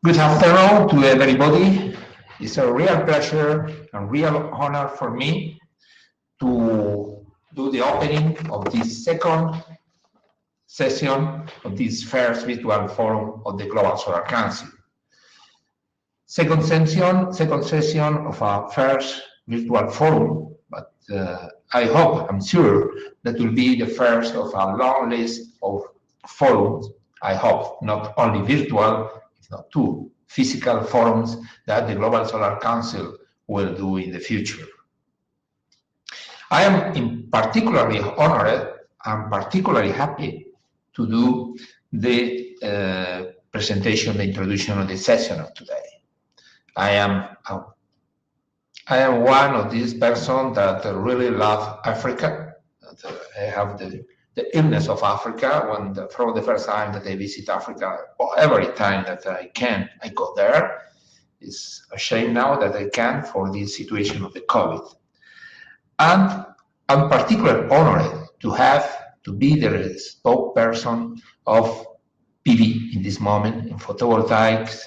Good afternoon to everybody. It's a real pleasure and real honor for me to do the opening of this second session of this first virtual forum of the Global Solar Council. Second session of our first virtual forum, but I'm sure that will be the first of a long list of forums. I hope not only virtual, if not two physical forums that the Global Solar Council will do in the future. I am particularly honored and particularly happy to do the presentation, the introduction of the session of today. I am one of these persons that really love Africa. I have the illness of Africa. From the first time that I visit Africa, or every time that I can, I go there. It's a shame now that I can't for this situation of the COVID. And I'm particularly honored to be the spokesperson of PV in this moment in photovoltaics,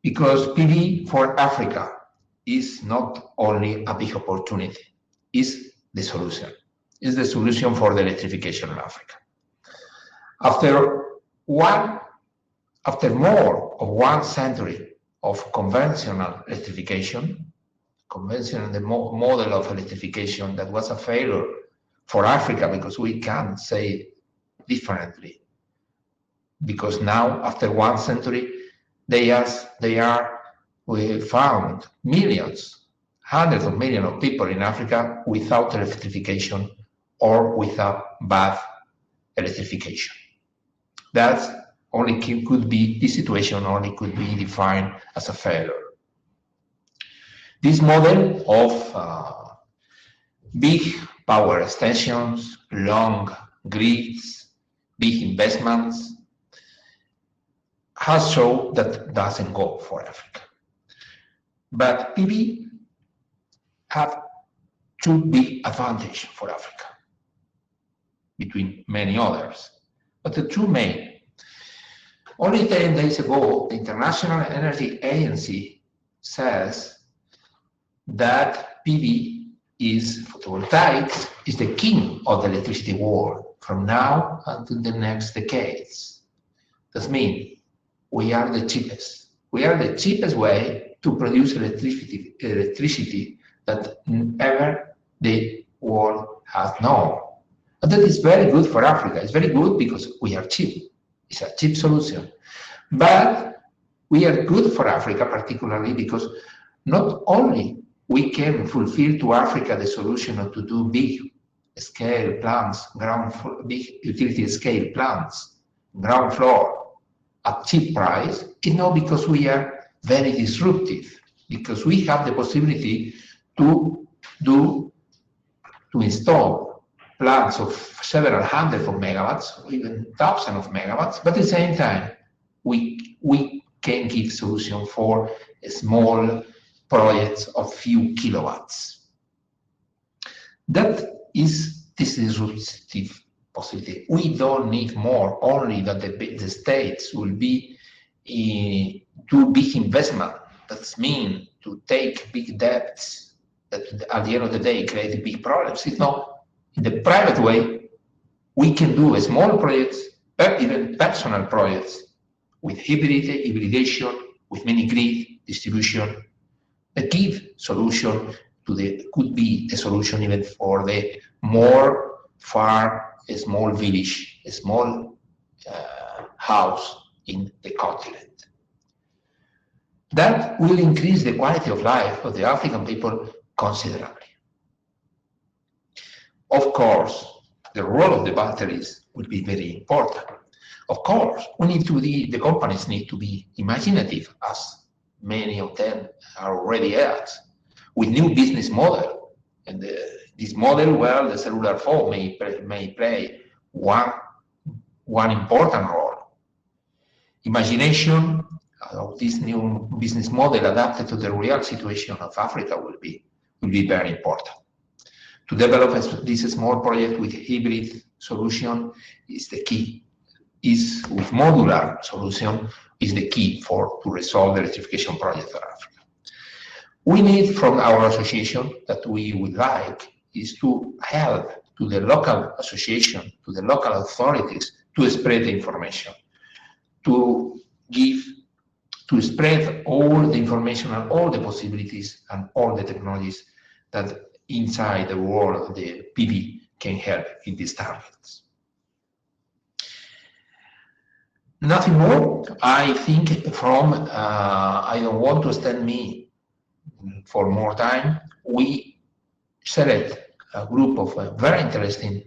because PV for Africa is not only a big opportunity, it's the solution. It's the solution for the electrification of Africa. After more of 1 century of conventional electrification, the model of electrification that was a failure for Africa, because we can't say it differently. Because now, after 1 century, we found millions, hundreds of millions of people in Africa without electrification or without bad electrification. This situation only could be defined as a failure. This model of big power extensions, long grids, big investments, has shown that doesn't go for Africa. But PV have two big advantages for Africa, between many others. But the two main. Only 10 days ago, the International Energy Agency says that photovoltaics is the king of the electricity world from now until the next decades. That means we are the cheapest. We are the cheapest way to produce electricity that ever the world has known. And that is very good for Africa. It's very good because we are cheap. It's a cheap solution. But we are good for Africa, particularly because not only we can fulfill to Africa the solution of to do big scale plants, big utility scale plants, ground floor at cheap price, it's not because we are very disruptive, because we have the possibility to install plants of several hundreds of megawatts, or even thousands of megawatts, but at the same time, we can give solution for small projects of few kilowatts. That is this disruptive possibility. We don't need more, only that the states will be do big investment. That means to take big debts that at the end of the day create big problems. It's not in the private way. We can do small projects, even personal projects with hybridization, with mini grid distribution, that give solution could be a solution even for the more far, a small village, a small house in the continent. That will increase the quality of life of the African people considerably. Of course, the role of the batteries will be very important. Of course, the companies need to be imaginative, as many of them are already at, with new business model. And this model, well, the cellular phone may play one important role. Imagination of this new business model adapted to the real situation of Africa will be very important. To develop this small project with hybrid solution is the key. is with modular solution is the key to resolve the electrification project for Africa. We need from our association that we would like is to help to the local association, to the local authorities to spread the information, to spread all the information and all the possibilities and all the technologies that inside the world the PV can help in these targets. Nothing more. I think I don't want to extend me for more time. We select a group of very interesting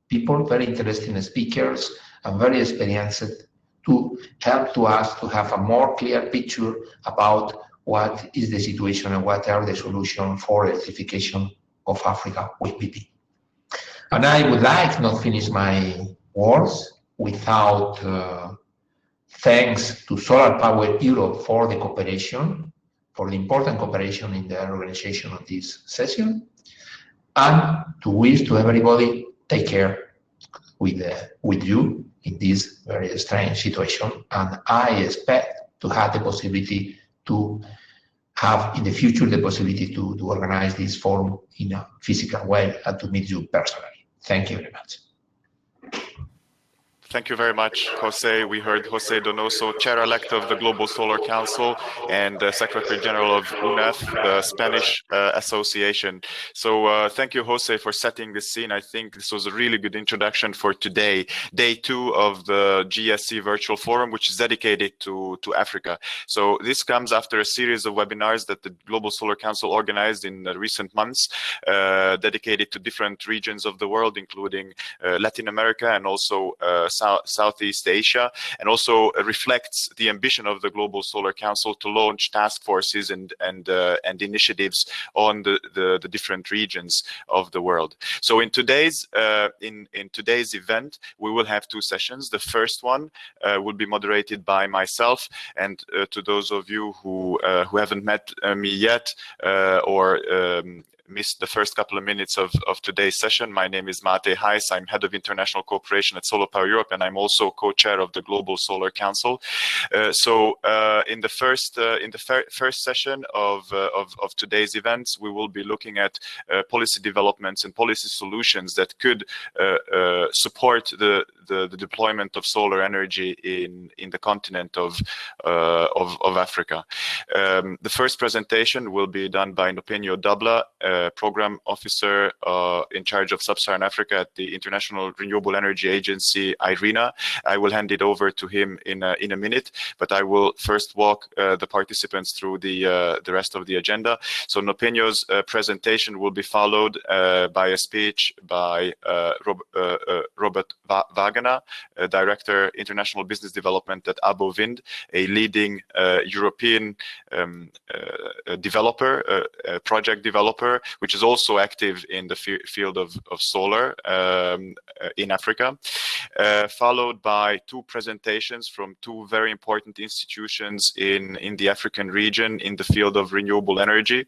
people, very interesting speakers, and very experienced to help to us to have a more clear picture about what is the situation and what are the solutions for electrification of Africa with PV. And I would like not finish my words without thanks to Solar Power Europe for the cooperation, for the important cooperation in the organization of this session, and to wish to everybody take care with you in this very strange situation. And I expect to have the possibility to have in the future the possibility to organize this forum in a physical way and to meet you personally. Thank you very much. Thank you very much, Jose. We heard Jose Donoso, Chair-elect of the Global Solar Council and Secretary General of UNEF, the Spanish Association. So thank you, Jose, for setting this scene. I think this was a really good introduction for today, day 2 of the GSC Virtual Forum, which is dedicated to Africa. So this comes after a series of webinars that the Global Solar Council organized in recent months, dedicated to different regions of the world, including Latin America and also Southeast Asia, and also reflects the ambition of the Global Solar Council to launch task forces and initiatives on the different regions of the world. So in today's event, we will have 2 sessions. The first one will be moderated by myself, and to those of you who haven't met me yet or missed the first couple of minutes of today's session, my name is Mahmoud. I'm head of international cooperation at Solar Power Europe, and I'm also co-chair of the Global Solar Council. So in the first session of today's events, we will be looking at policy developments and policy solutions that could support the deployment of solar energy in the continent of Africa. The first presentation will be done by Nopenyo Dabla, Program Officer in charge of Sub-Saharan Africa at the International Renewable Energy Agency, IRENA. I will hand it over to him in a minute, but I will first walk the participants through the rest of the agenda. So Nopenyo's presentation will be followed by a speech by Robert Wagener, Director International Business Development at Abo Wind, a leading European developer, project developer, which is also active in the field of solar in Africa, followed by 2 presentations from 2 very important institutions in the African region in the field of renewable energy.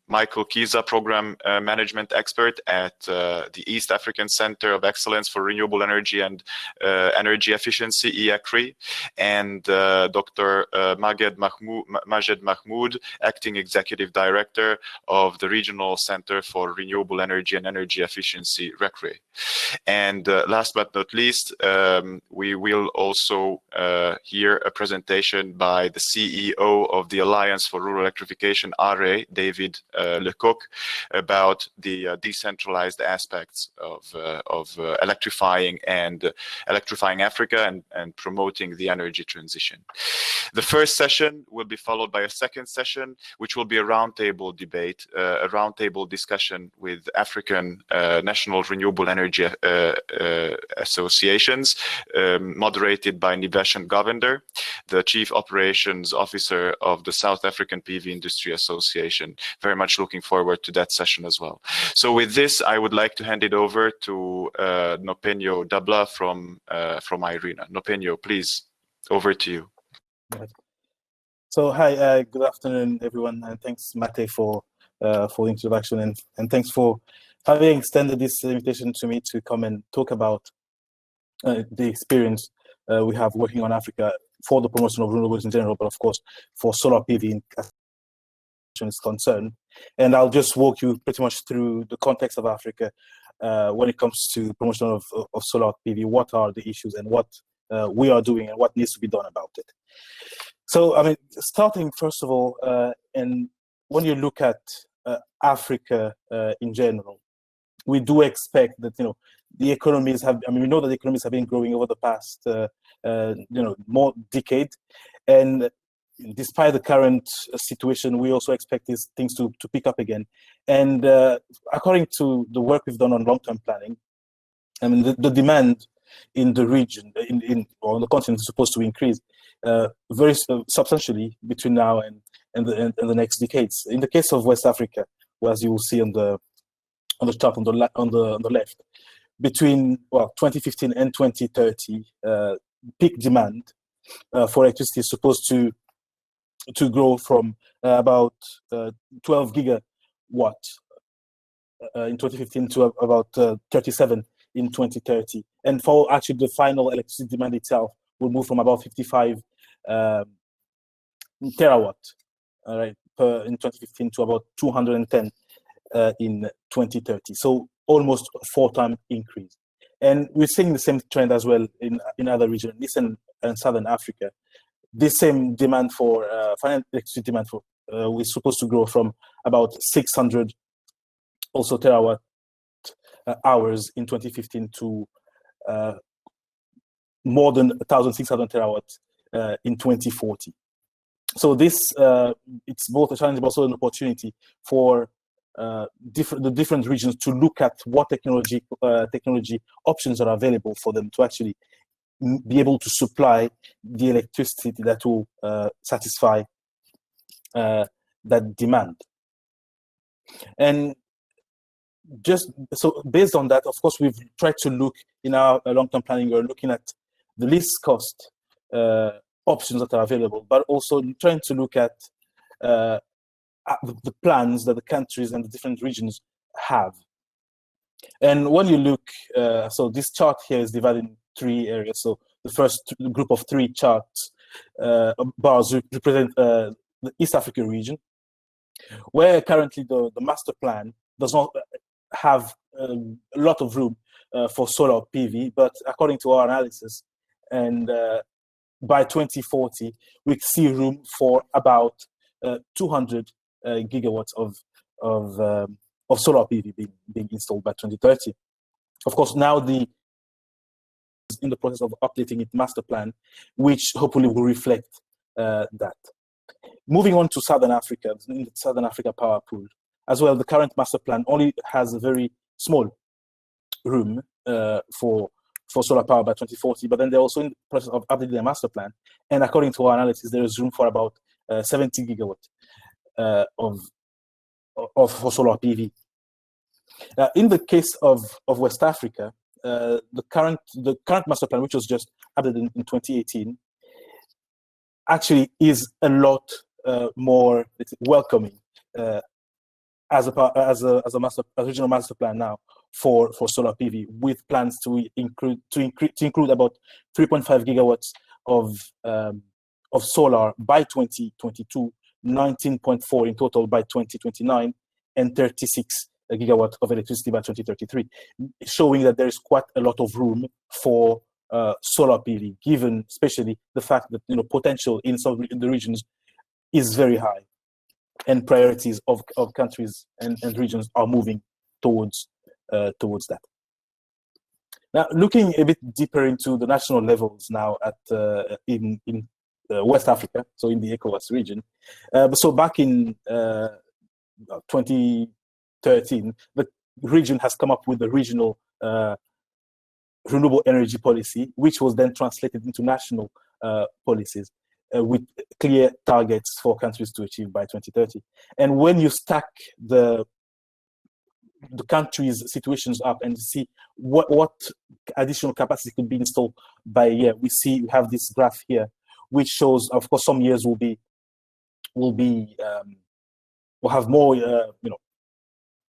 Michael Kiza, Program Management Expert at the East African Center of Excellence for Renewable Energy and Energy Efficiency, EACRE, and Dr. Majed Mahmood, Acting Executive Director of the Regional Center for Renewable Energy and Energy Efficiency, RECRE. And last but not least, we will also hear a presentation by the CEO of the Alliance for Rural Electrification, ARE, David Lecoq, about the decentralized aspects of electrifying Africa and promoting the energy transition. The first session will be followed by a second session, which will be a roundtable debate, a roundtable discussion with African national renewable energy associations, moderated by Niveshan Govender, the Chief Operations Officer of the South African PV Industry Association. Very much looking forward to that session as well. So with this, I would like to hand it over to Nopenyo Dabla from IRENA. Nopenyo, please, over to you. So hi, good afternoon, everyone, and thanks, Mate, for the introduction, and thanks for having extended this invitation to me to come and talk about the experience we have working on Africa for the promotion of renewables in general, but of course for solar PV is concerned. And I'll just walk you pretty much through the context of Africa when it comes to the promotion of solar PV. What are the issues and what we are doing and what needs to be done about it. So, I mean, starting first of all, and when you look at Africa in general, we do expect that, you know, the economies have, I mean, we know that the economies have been growing over the past, you know, more decade. And despite the current situation, we also expect these things to pick up again. And according to the work we've done on long-term planning, I mean, the demand in the region, or on the continent, is supposed to increase very substantially between now and the next decades. In the case of West Africa, well, as you will see on the chart on the left, between 2015 and 2030, peak demand for electricity is supposed to grow from about 12 gigawatt in 2015 to about 37 in 2030. And for actually the final electricity demand itself will move from about 55 terawatt, all right, in 2015 to about 210 in 2030. So almost a 4-time increase. And we're seeing the same trend as well in other regions, Eastern and Southern Africa. This same demand for final electricity demand for we're supposed to grow from about 600 also terawatt hours in 2015 to more than 1,600 terawatts in 2040. So this it's both a challenge but also an opportunity for the different regions to look at what technology options are available for them to actually be able to supply the electricity that will satisfy that demand. And just so based on that, of course, we've tried to look in our long-term planning, we're looking at the least cost options that are available, but also trying to look at the plans that the countries and the different regions have. And when you look, so this chart here is divided in 3 areas. So the first group of 3 charts bars represent the East Africa region, where currently the master plan does not have a lot of room for solar PV, but according to our analysis, and by 2040, we see room for about 200 gigawatts of solar PV being installed by 2030. Of course, now in the process of updating its master plan, which hopefully will reflect that. Moving on to Southern Africa, in the Southern Africa power pool, as well, the current master plan only has a very small room for solar power by 2040, but then they're also in the process of updating their master plan. And according to our analysis, there is room for about 70 gigawatt for solar PV. In the case of West Africa, the current master plan, which was just added in 2018, actually is a lot more welcoming as a regional master plan now for solar PV, with plans to include about 3.5 gigawatts of solar by 2022, 19.4 in total by 2029, and 36 gigawatt of electricity by 2033, showing that there is quite a lot of room for solar PV, given especially the fact that, you know, potential in some of the regions is very high, and priorities of countries and regions are moving towards that. Now, looking a bit deeper into the national levels now in West Africa, so in the ECOWAS region. So back in 2013, the region has come up with the regional renewable energy policy, which was then translated into national policies with clear targets for countries to achieve by 2030. And when you stack the countries' situations up and see what additional capacity could be installed by year, we have this graph here, which shows, of course, some years will have more,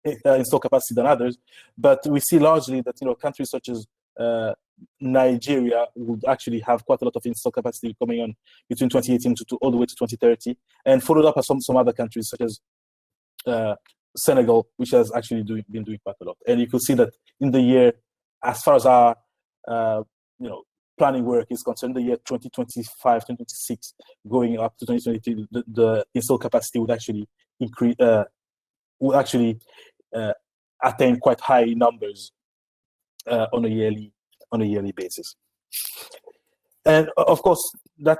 installed capacity than others, but we see largely that, you know, countries such as Nigeria would actually have quite a lot of installed capacity coming on between 2018 to all the way to 2030, and followed up by some other countries such as Senegal, which has actually been doing quite a lot. And you could see that in the year, as far as our planning work is concerned, the year 2025, 2026, going up to 2022, the installed capacity would actually increase, attain quite high numbers on a yearly basis. And of course, that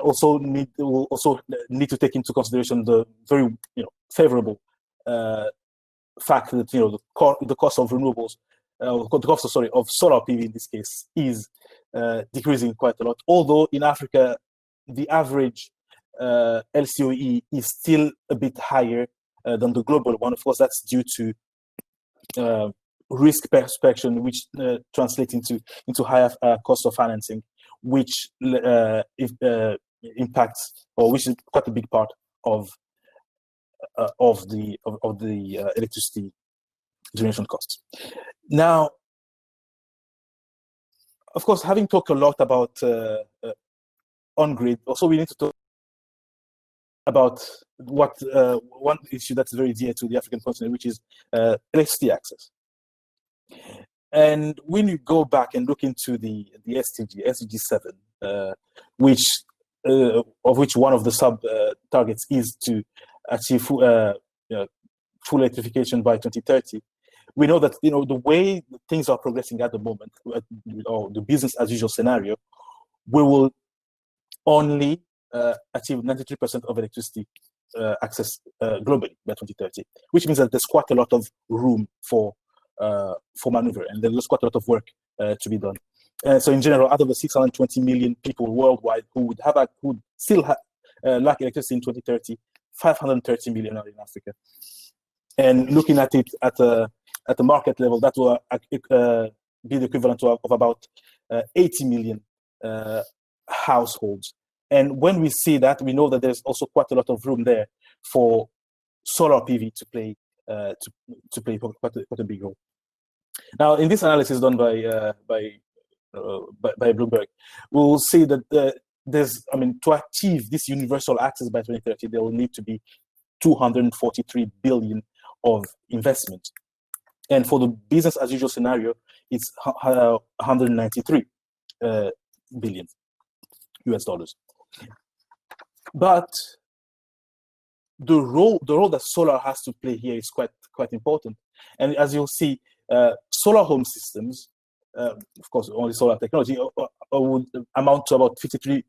also need to take into consideration the very favorable fact that the cost of renewables, of solar PV in this case, is decreasing quite a lot. Although in Africa, the average LCOE is still a bit higher than the global one. Of course, that's due to risk perspection, which translates into higher cost of financing, which impacts, or which is quite a big part of the electricity generation costs. Now, of course, having talked a lot about on-grid, also we need to talk about one issue that's very dear to the African continent, which is electricity access. And when you go back and look into the SDG 7, which one of the sub targets is to achieve full electrification by 2030, we know that the way things are progressing at the moment, or the business as usual scenario, we will only achieve 93% of electricity access globally by 2030, which means that there's quite a lot of room for maneuver, and there's quite a lot of work to be done. So in general, out of the 620 million people worldwide who would still lack electricity in 2030, 530 million are in Africa. And looking at it at the market level, that will be the equivalent of about 80 million households. And when we see that, we know that there's also quite a lot of room there for solar PV to play quite a big role. Now, in this analysis done by Bloomberg, we will see that to achieve this universal access by 2030, there will need to be 243 billion of investment, and for the business as usual scenario, it's 193 billion US dollars. But the role that solar has to play here is quite important. And as you'll see, solar home systems, of course, only solar technology, would amount to about 53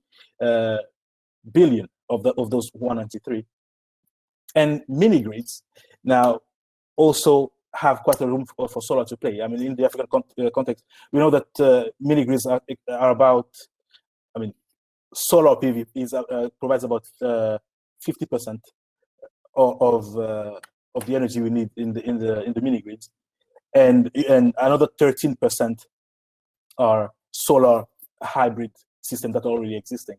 billion of those 193. And mini grids now also have quite a room for solar to play. I mean, in the African context, we know that mini grids are about, solar PV provides about 50% of the energy we need in the mini grids, and another 13% are solar hybrid systems that are already existing,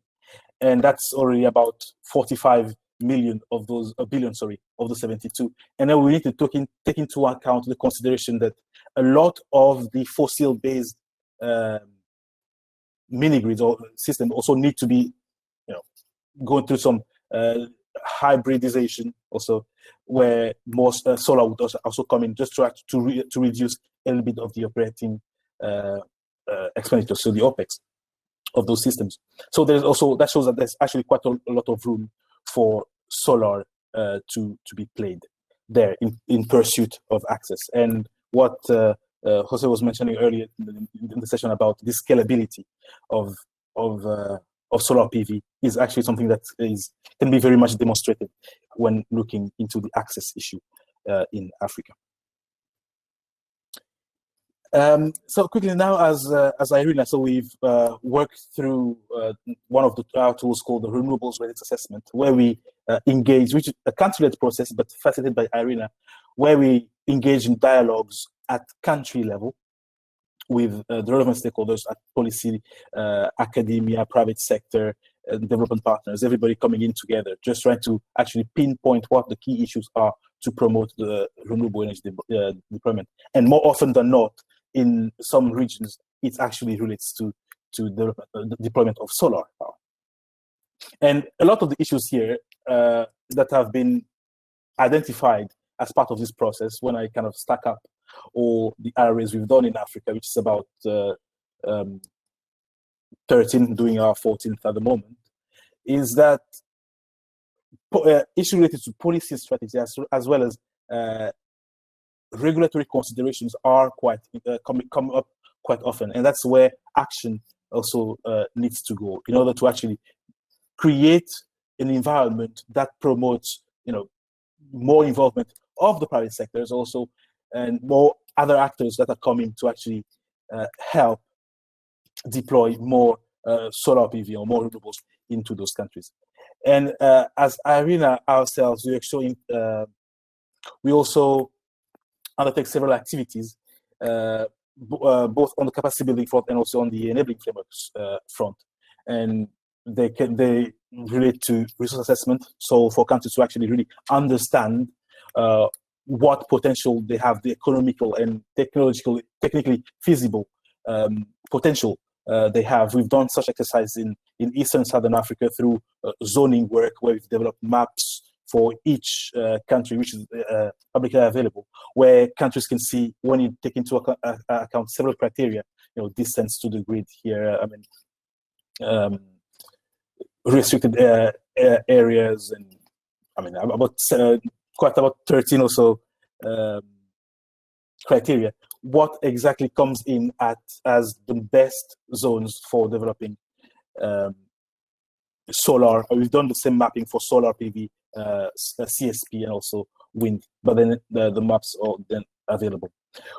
and that's already about 45 million of those of the 72. And then we need to take into account the consideration that a lot of the fossil-based mini grids or system also need to be, going through some hybridization also, where more solar would also come in, just to reduce a little bit of the operating expenditure, so the OPEX of those systems. So that shows that there's actually quite a lot of room for solar to be played there in pursuit of access. And what Jose was mentioning earlier in the session about the scalability of solar PV is actually something that can be very much demonstrated when looking into the access issue in Africa. So quickly now, as Irina, so we've worked through one of our tools called the Renewables Readiness Assessment, where we engage, which is a country-led process, but facilitated by Irina, where we engage in dialogues at country level with the relevant stakeholders at policy, academia, private sector, development partners, everybody coming in together, just trying to actually pinpoint what the key issues are to promote the renewable energy deployment. And more often than not, in some regions, it actually relates to the deployment of solar power. And a lot of the issues here that have been identified as part of this process, when I kind of stack up all the areas we've done in Africa, which is about 13, doing our 14th at the moment, is that issues related to policy strategy as well as regulatory considerations are quite come up quite often, and that's where action also needs to go in order to actually create an environment that promotes, more involvement of the private sectors also, and more other actors that are coming to actually help deploy more solar PV or more renewables into those countries. And as Irina ourselves, we also undertake several activities, both on the capacity building front and also on the enabling frameworks front. And they relate to resource assessment. So for countries to actually really understand what potential they have, the economical and technically feasible potential they have. We've done such exercises in Eastern Southern Africa through zoning work, where we've developed maps for each country, which is publicly available, where countries can see, when you take into account several criteria, distance to the grid here, restricted areas, and about 13 or so criteria, what exactly comes in as the best zones for developing solar. We've done the same mapping for solar PV, CSP, and also wind, but then the maps are then available.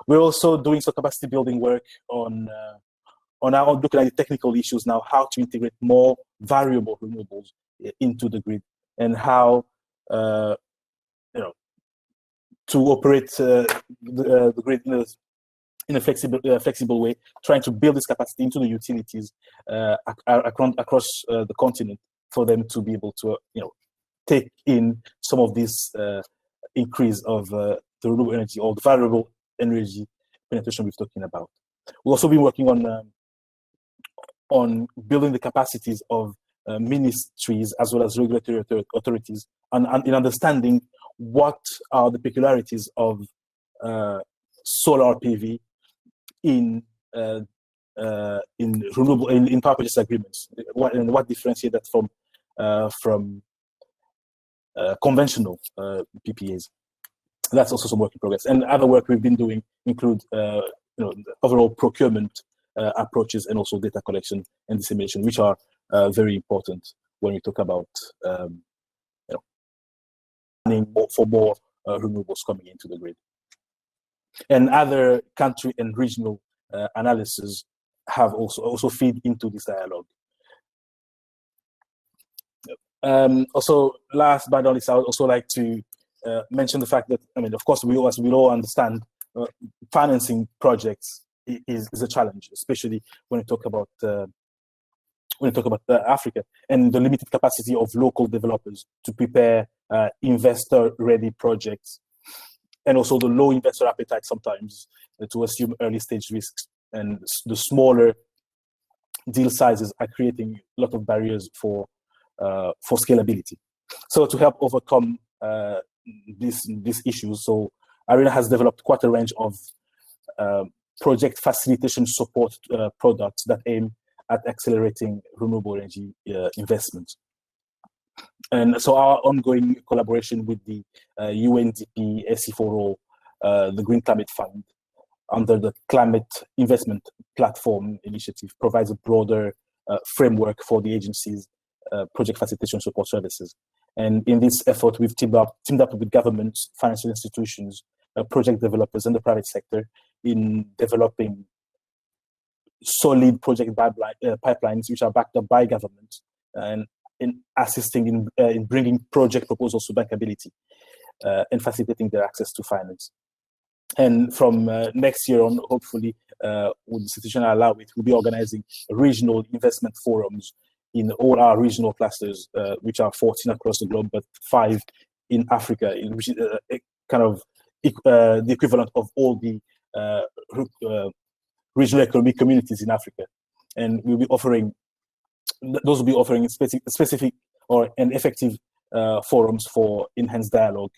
We're also doing some capacity building work on our looking at the technical issues now, how to integrate more variable renewables into the grid, and how to operate the grid in a flexible way, trying to build this capacity into the utilities across the continent for them to be able to take in some of this increase of the renewable energy or the variable energy penetration we're talking about. We've also been working on building the capacities of ministries as well as regulatory authorities, and in understanding what are the peculiarities of solar PV in renewable in power purchase agreements, what differentiates that from conventional PPAs. That's also some work in progress. And other work we've been doing include overall procurement approaches, and also data collection and dissemination, which are very important when we talk about planning for more renewables coming into the grid. And other country and regional analysis have also feed into this dialogue. Also, last but not least, I would also like to mention the fact that, of course, we all understand financing projects is a challenge, especially when we talk about Africa, and the limited capacity of local developers to prepare investor-ready projects, and also the low investor appetite sometimes to assume early-stage risks, and the smaller deal sizes are creating a lot of barriers for scalability. So to help overcome these issues, so Arena has developed quite a range of project facilitation support products that aim at accelerating renewable energy investment. And so our ongoing collaboration with the UNDP, SC4O, the Green Climate Fund, under the Climate Investment Platform Initiative, provides a broader framework for the agency's project facilitation support services. And in this effort, we've teamed up with governments, financial institutions, project developers, and the private sector in developing solid project pipelines, which are backed up by government, and in assisting in bringing project proposals to bankability and facilitating their access to finance. And from next year on, hopefully, with the situation allow it, we'll be organizing regional investment forums in all our regional clusters, which are 14 across the globe, but 5 in Africa, which is kind of the equivalent of all the regional economic communities in Africa, and we'll be offering those will be offering specific or an effective forums for enhanced dialogue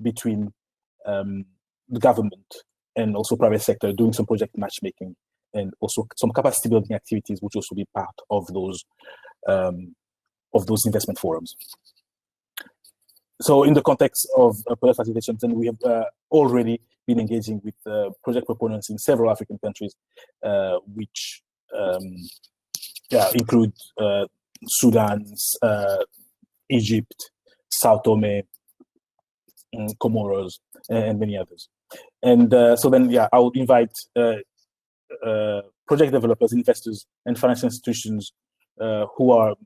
between the government and also private sector, doing some project matchmaking and also some capacity building activities, which also be part of those investment forums. So in the context of project facilitation, then we have already been engaging with project proponents in several African countries, which include Sudan, Egypt, Sao Tome, Comoros, and many others. And so then, I would invite project developers, investors, and financial institutions who are,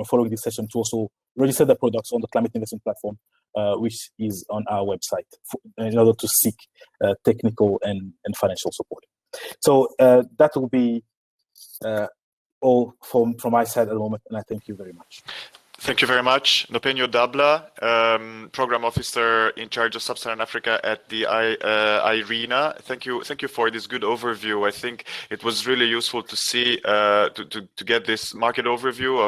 following this session to also register their products on the Climate Investment Platform, which is on our website, in order to seek technical and financial support. So that will be all from my side at the moment, and I thank you very much. Thank you very much. Nopenyo Dabla, Program Officer in charge of Sub-Saharan Africa at the IRENA. Thank you for this good overview. I think it was really useful to see, to get this market overview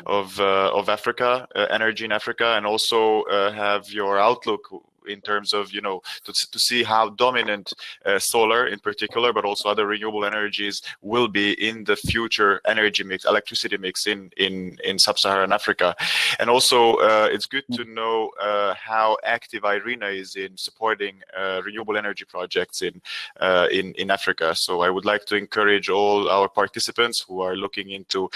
of Africa, energy in Africa, and also have your outlook in terms of, to see how dominant solar in particular, but also other renewable energies will be in the future energy mix, electricity mix in Sub-Saharan Africa. And also it's good to know how active IRENA is in supporting renewable energy projects in Africa. So I would like to encourage all our participants who are looking into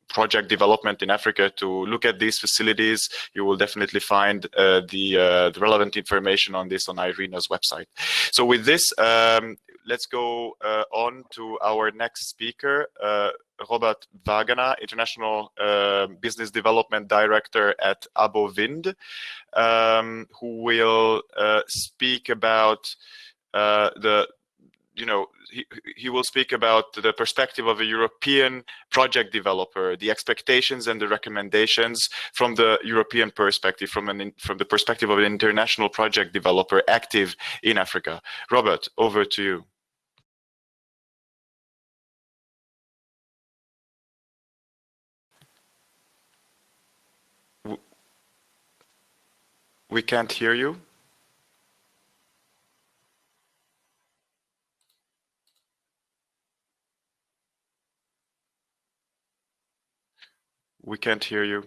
project development in Africa to look at these facilities. You will definitely find the relevant information on this on IRENA's website. So with this, let's go on to our next speaker, Robert Wagner, International Business Development Director at Abo Wind, who will speak about he will speak about the perspective of a European project developer, the expectations and the recommendations from the European perspective, from the perspective of an international project developer active in Africa. Robert, over to you. We can't hear you. We can't hear you.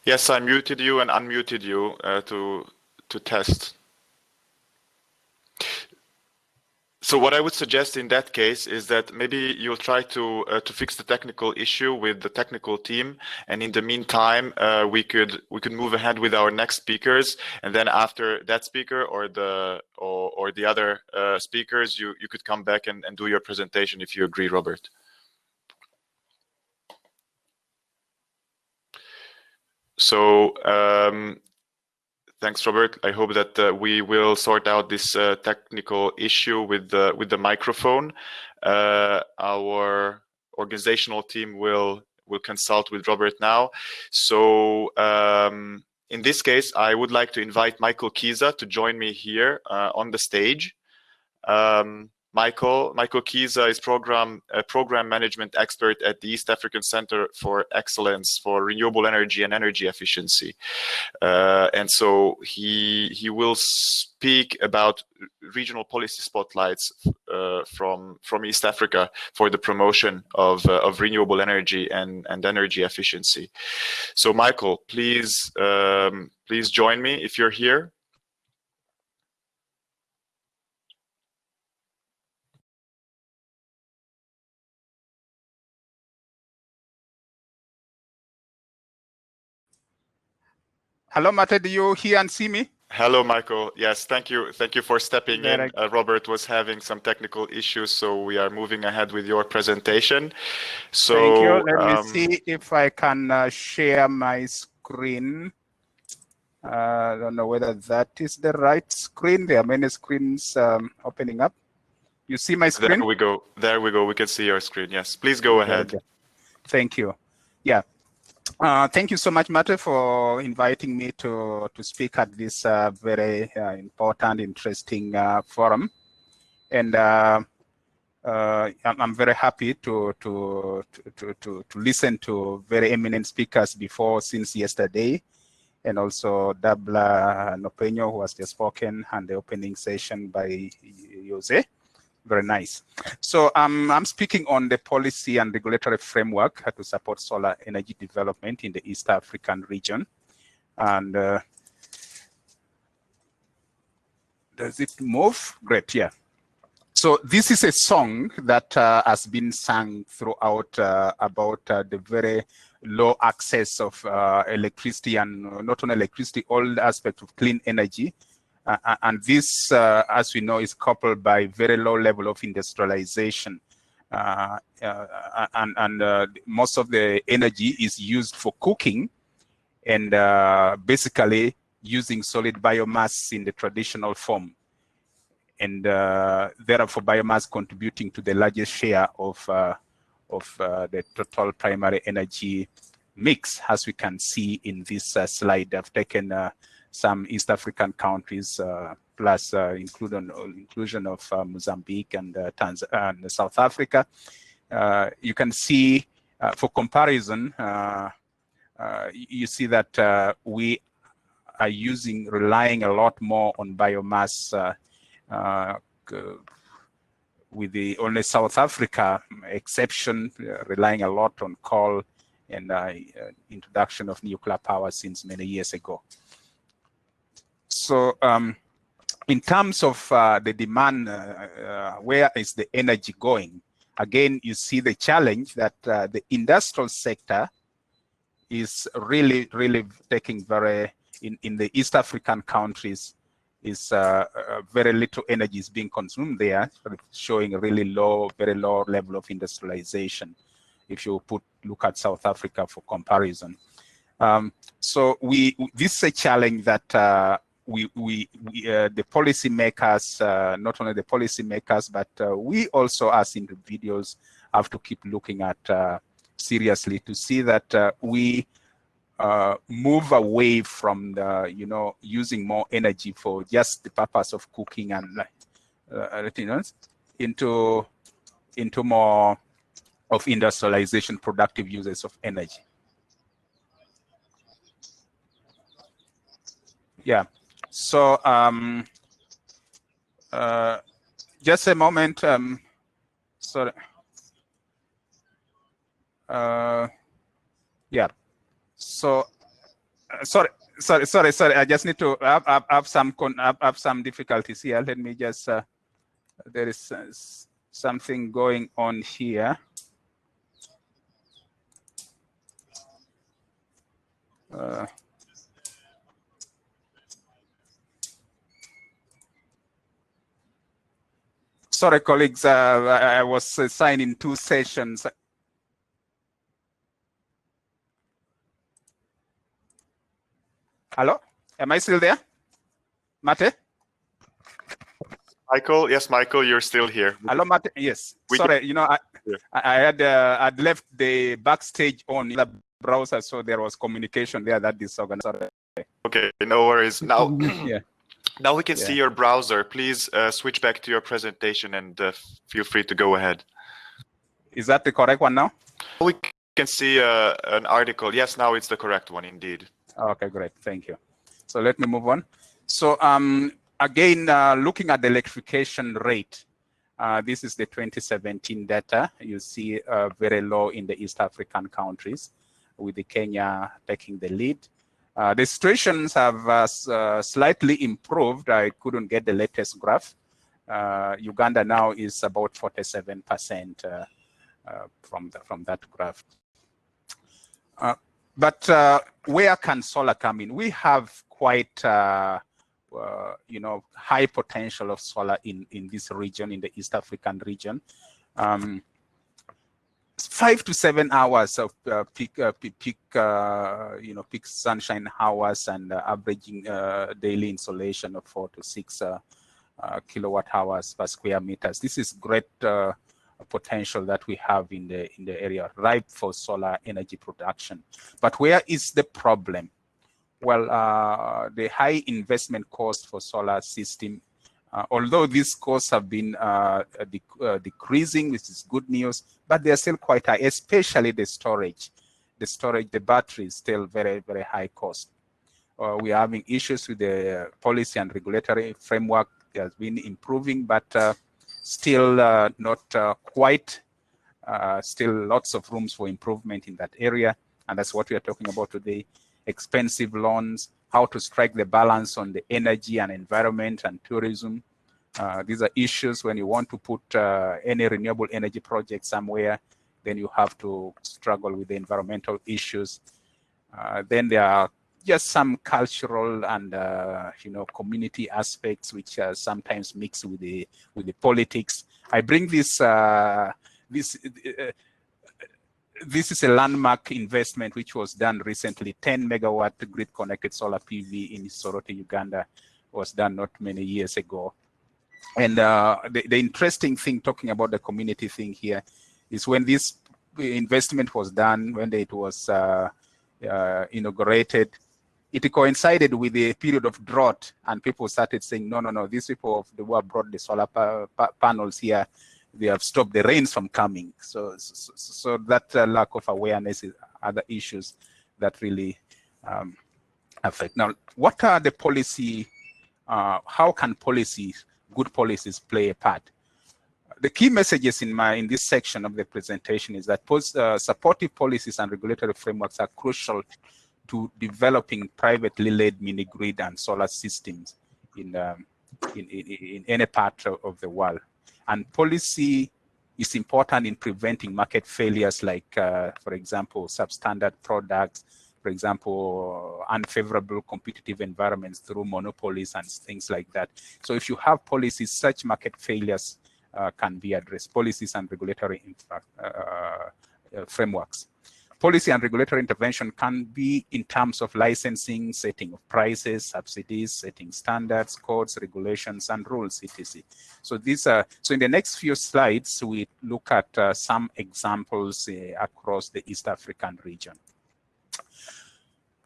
Yes, I muted you and unmuted you to test. So what I would suggest in that case is that maybe you'll try to fix the technical issue with the technical team, and in the meantime, we could move ahead with our next speakers, and then after that speaker or the other speakers, you could come back and do your presentation if you agree, Robert. So thanks, Robert. I hope that we will sort out this technical issue with the microphone. Our organizational team will consult with Robert now. So in this case, I would like to invite Michael Kiza to join me here on the stage. Michael Kiza is program management expert at the East African Center for Excellence for Renewable Energy and Energy Efficiency, and so he will speak about regional policy spotlights from East Africa for the promotion of renewable energy and energy efficiency. So Michael, please join me if you're here. Hello, Mate, do you hear and see me? Hello, Michael. Yes, thank you. Thank you for stepping in. Robert was having some technical issues, so we are moving ahead with your presentation. So, thank you. Let me see if I can share my screen. I don't know whether that is the right screen. There are many screens opening up. You see my screen? There we go. There we go. We can see your screen. Yes, please go ahead. Thank you. Yeah. Thank you so much, Mate, for inviting me to speak at this very important, interesting forum. And I'm very happy to listen to very eminent speakers since yesterday, and also Dabla Nopeño, who has just spoken, and the opening session by Jose. Very nice. So I'm speaking on the policy and regulatory framework to support solar energy development in the East African region. And does it move? Great, yeah. So this is a song that has been sung throughout about the very low access of electricity, and not only electricity, all aspects of clean energy. And this, as we know, is coupled by very low level of industrialization. Most of the energy is used for cooking, and basically using solid biomass in the traditional form. And therefore, biomass contributing to the largest share of the total primary energy mix, as we can see in this slide. I've taken some East African countries, plus inclusion of Mozambique and Tanzania and South Africa. You can see, for comparison, you see that we are relying a lot more on biomass, with the only South Africa exception relying a lot on coal and introduction of nuclear power since many years ago. So in terms of the demand, where is the energy going? Again, you see the challenge that the industrial sector is really taking in the East African countries, is very little energy is being consumed there, showing a very low level of industrialization, if you look at South Africa for comparison. So this is a challenge that the policymakers, not only the policymakers, but we also as individuals have to keep looking at seriously to see that we move away from the, using more energy for just the purpose of cooking and everything else, into more of industrialization, productive uses of energy. Yeah. So just a moment. Sorry. Yeah. So sorry. I just need to have some difficulties here. Let me just. There is something going on here. Sorry, colleagues. I was signing 2 sessions. Hello, am I still there, Mate? Michael, yes, Michael, you're still here. Hello, Mate. Yes. Sorry, I had I'd left the backstage on the browser, so there was communication there that disorganized. Okay, no worries. Now, yeah. Now we can see your browser. Please switch back to your presentation and feel free to go ahead. Is that the correct one now? We can see an article. Yes, now it's the correct one indeed. Okay, great. Thank you. So let me move on. So again, looking at the electrification rate, this is the 2017 data. You see very low in the East African countries, with the Kenya taking the lead. The situations have slightly improved. I couldn't get the latest graph. Uganda now is about 47% from that graph. But where can solar come in? We have quite high potential of solar in this region, in the East African region. 5 to 7 hours of peak sunshine hours, and averaging daily insolation of 4 to 6 kilowatt hours per square meters. This is great potential that we have in the area, ripe for solar energy production. But where is the problem? Well, the high investment cost for solar system, although these costs have been decreasing, which is good news, but they are still quite high, especially the storage. The battery is still very, very high cost. We are having issues with the policy and regulatory framework. It has been improving, but still not quite. Still lots of rooms for improvement in that area. And that's what we are talking about today. Expensive loans, how to strike the balance on the energy and environment and tourism. These are issues when you want to put any renewable energy project somewhere, then you have to struggle with the environmental issues. Then there are just some cultural and community aspects which are sometimes mixed with the politics. I bring this this is a landmark investment which was done recently. 10 megawatt grid connected solar PV in Soroti, Uganda was done not many years ago. And the interesting thing, talking about the community thing here, is when this investment was done, when it was inaugurated, it coincided with the period of drought, and people started saying, no, these people who have brought the solar panels here, they have stopped the rains from coming. So that lack of awareness is other issues that really affect. Now, what are the policy, how can good policies play a part? The key messages in this section of the presentation is that supportive policies and regulatory frameworks are crucial to developing privately led mini grid and solar systems in any part of the world. And policy is important in preventing market failures, like, for example, substandard products, for example, unfavorable competitive environments through monopolies and things like that. So if you have policies, such market failures can be addressed, policies and regulatory frameworks. Policy and regulatory intervention can be in terms of licensing, setting of prices, subsidies, setting standards, codes, regulations, and rules, etc. So these are, so in the next few slides, we look at some examples across the East African region.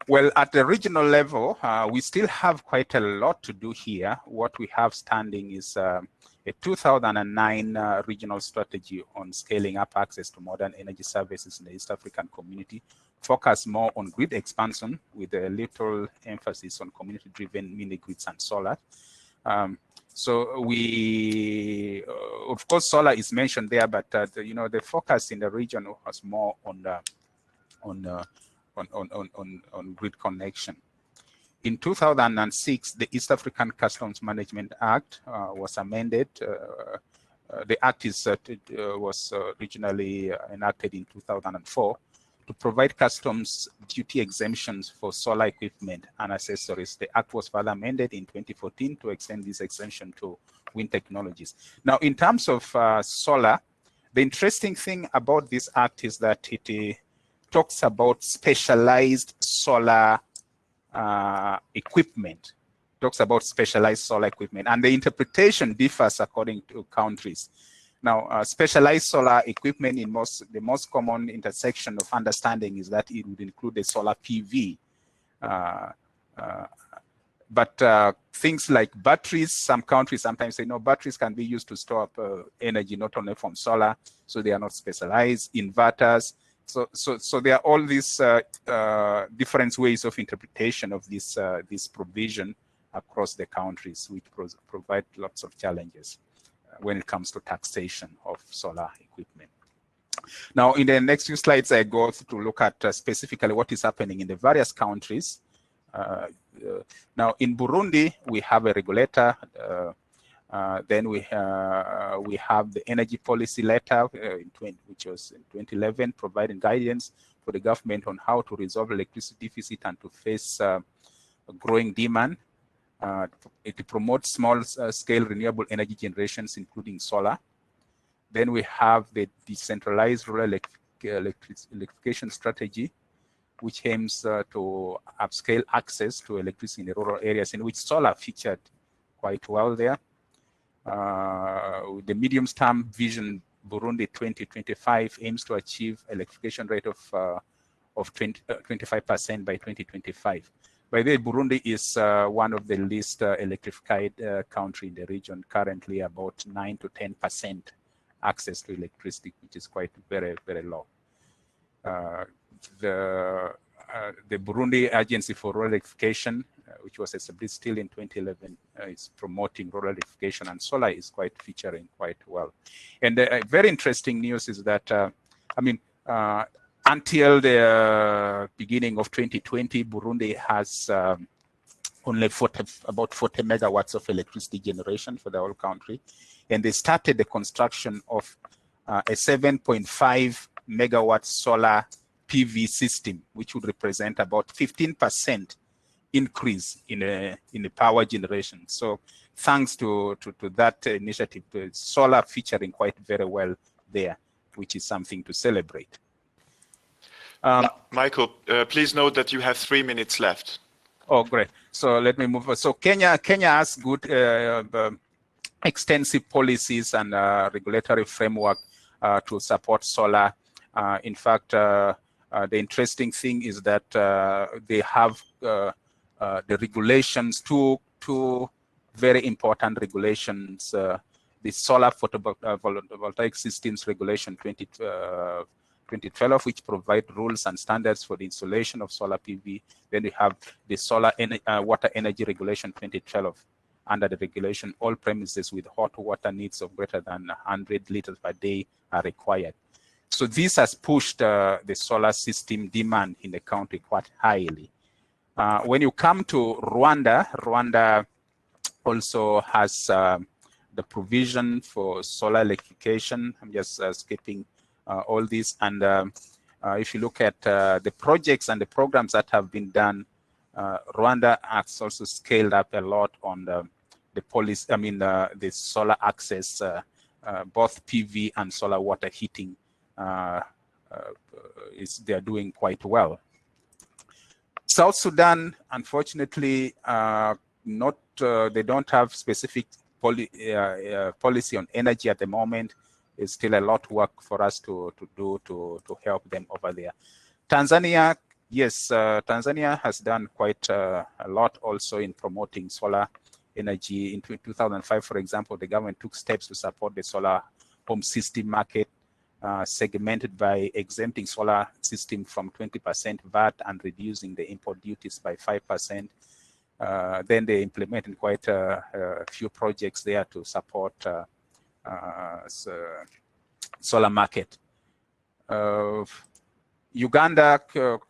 Well, at the regional level, we still have quite a lot to do here. What we have standing is a 2009 regional strategy on scaling up access to modern energy services in the East African community, focus more on grid expansion with a little emphasis on community-driven mini grids and solar. So we, of course, solar is mentioned there, but the focus in the region was more on grid connection. In 2006, the East African Customs Management Act was amended. The act was originally enacted in 2004 to provide customs duty exemptions for solar equipment and accessories. The act was further amended in 2014 to extend this exemption to wind technologies. Now, in terms of solar, the interesting thing about this act is that it talks about specialized solar equipment, talks about specialized solar equipment, and the interpretation differs according to countries. Now, specialized solar equipment, the most common intersection of understanding is that it would include the solar PV. But things like batteries, some countries sometimes say, no, batteries can be used to store up energy, not only from solar, so they are not specialized. Inverters. So there are all these different ways of interpretation of this provision across the countries, which provide lots of challenges when it comes to taxation of solar equipment. Now, in the next few slides, I go to look at specifically what is happening in the various countries. Now, in Burundi, we have a regulator. Then we have the energy policy letter, which was in 2011, providing guidance for the government on how to resolve electricity deficit and to face a growing demand. It promotes small-scale renewable energy generations, including solar. Then we have the Decentralized Rural Electrification Strategy, which aims to upscale access to electricity in the rural areas, in which solar featured quite well there. The medium-term vision Burundi 2025 aims to achieve electrification rate of 25% by 2025. By the way, Burundi is one of the least electrified country in the region, currently about 9 to 10% access to electricity, which is quite very, very low. The Burundi Agency for Rural Electrification, which was established still in 2011, is promoting rural electrification, and solar is quite featuring quite well. And very interesting news is that, until the beginning of 2020, Burundi has only about 40 megawatts of electricity generation for the whole country. And they started the construction of a 7.5 megawatt solar PV system, which would represent about 15% increase in the power generation. So thanks to that initiative, solar featuring quite very well there, which is something to celebrate. Michael, please note that you have 3 minutes left. Oh, great. So let me move on. So Kenya has good extensive policies and regulatory framework to support solar. In fact, the interesting thing is that they have the regulations, two very important regulations. The Solar Photovoltaic Systems Regulation 2012, which provide rules and standards for the installation of solar PV. Then we have the Solar Water Energy Regulation 2012. Under the regulation, all premises with hot water needs of greater than 100 liters per day are required. So this has pushed the solar system demand in the country quite highly. When you come to Rwanda, Rwanda also has the provision for solar electrification. I'm just skipping all this. And if you look at the projects and the programs that have been done, Rwanda has also scaled up a lot on the policy, the solar access, both PV and solar water heating. They're doing quite well. South Sudan, unfortunately, they don't have specific policy on energy at the moment. It's still a lot of work for us to do to help them over there. Tanzania, yes, Tanzania has done quite a lot also in promoting solar energy. In 2005, for example, the government took steps to support the solar home system market, segmented by exempting solar system from 20% VAT and reducing the import duties by 5%. Then they implemented quite a few projects there to support solar market. Uganda,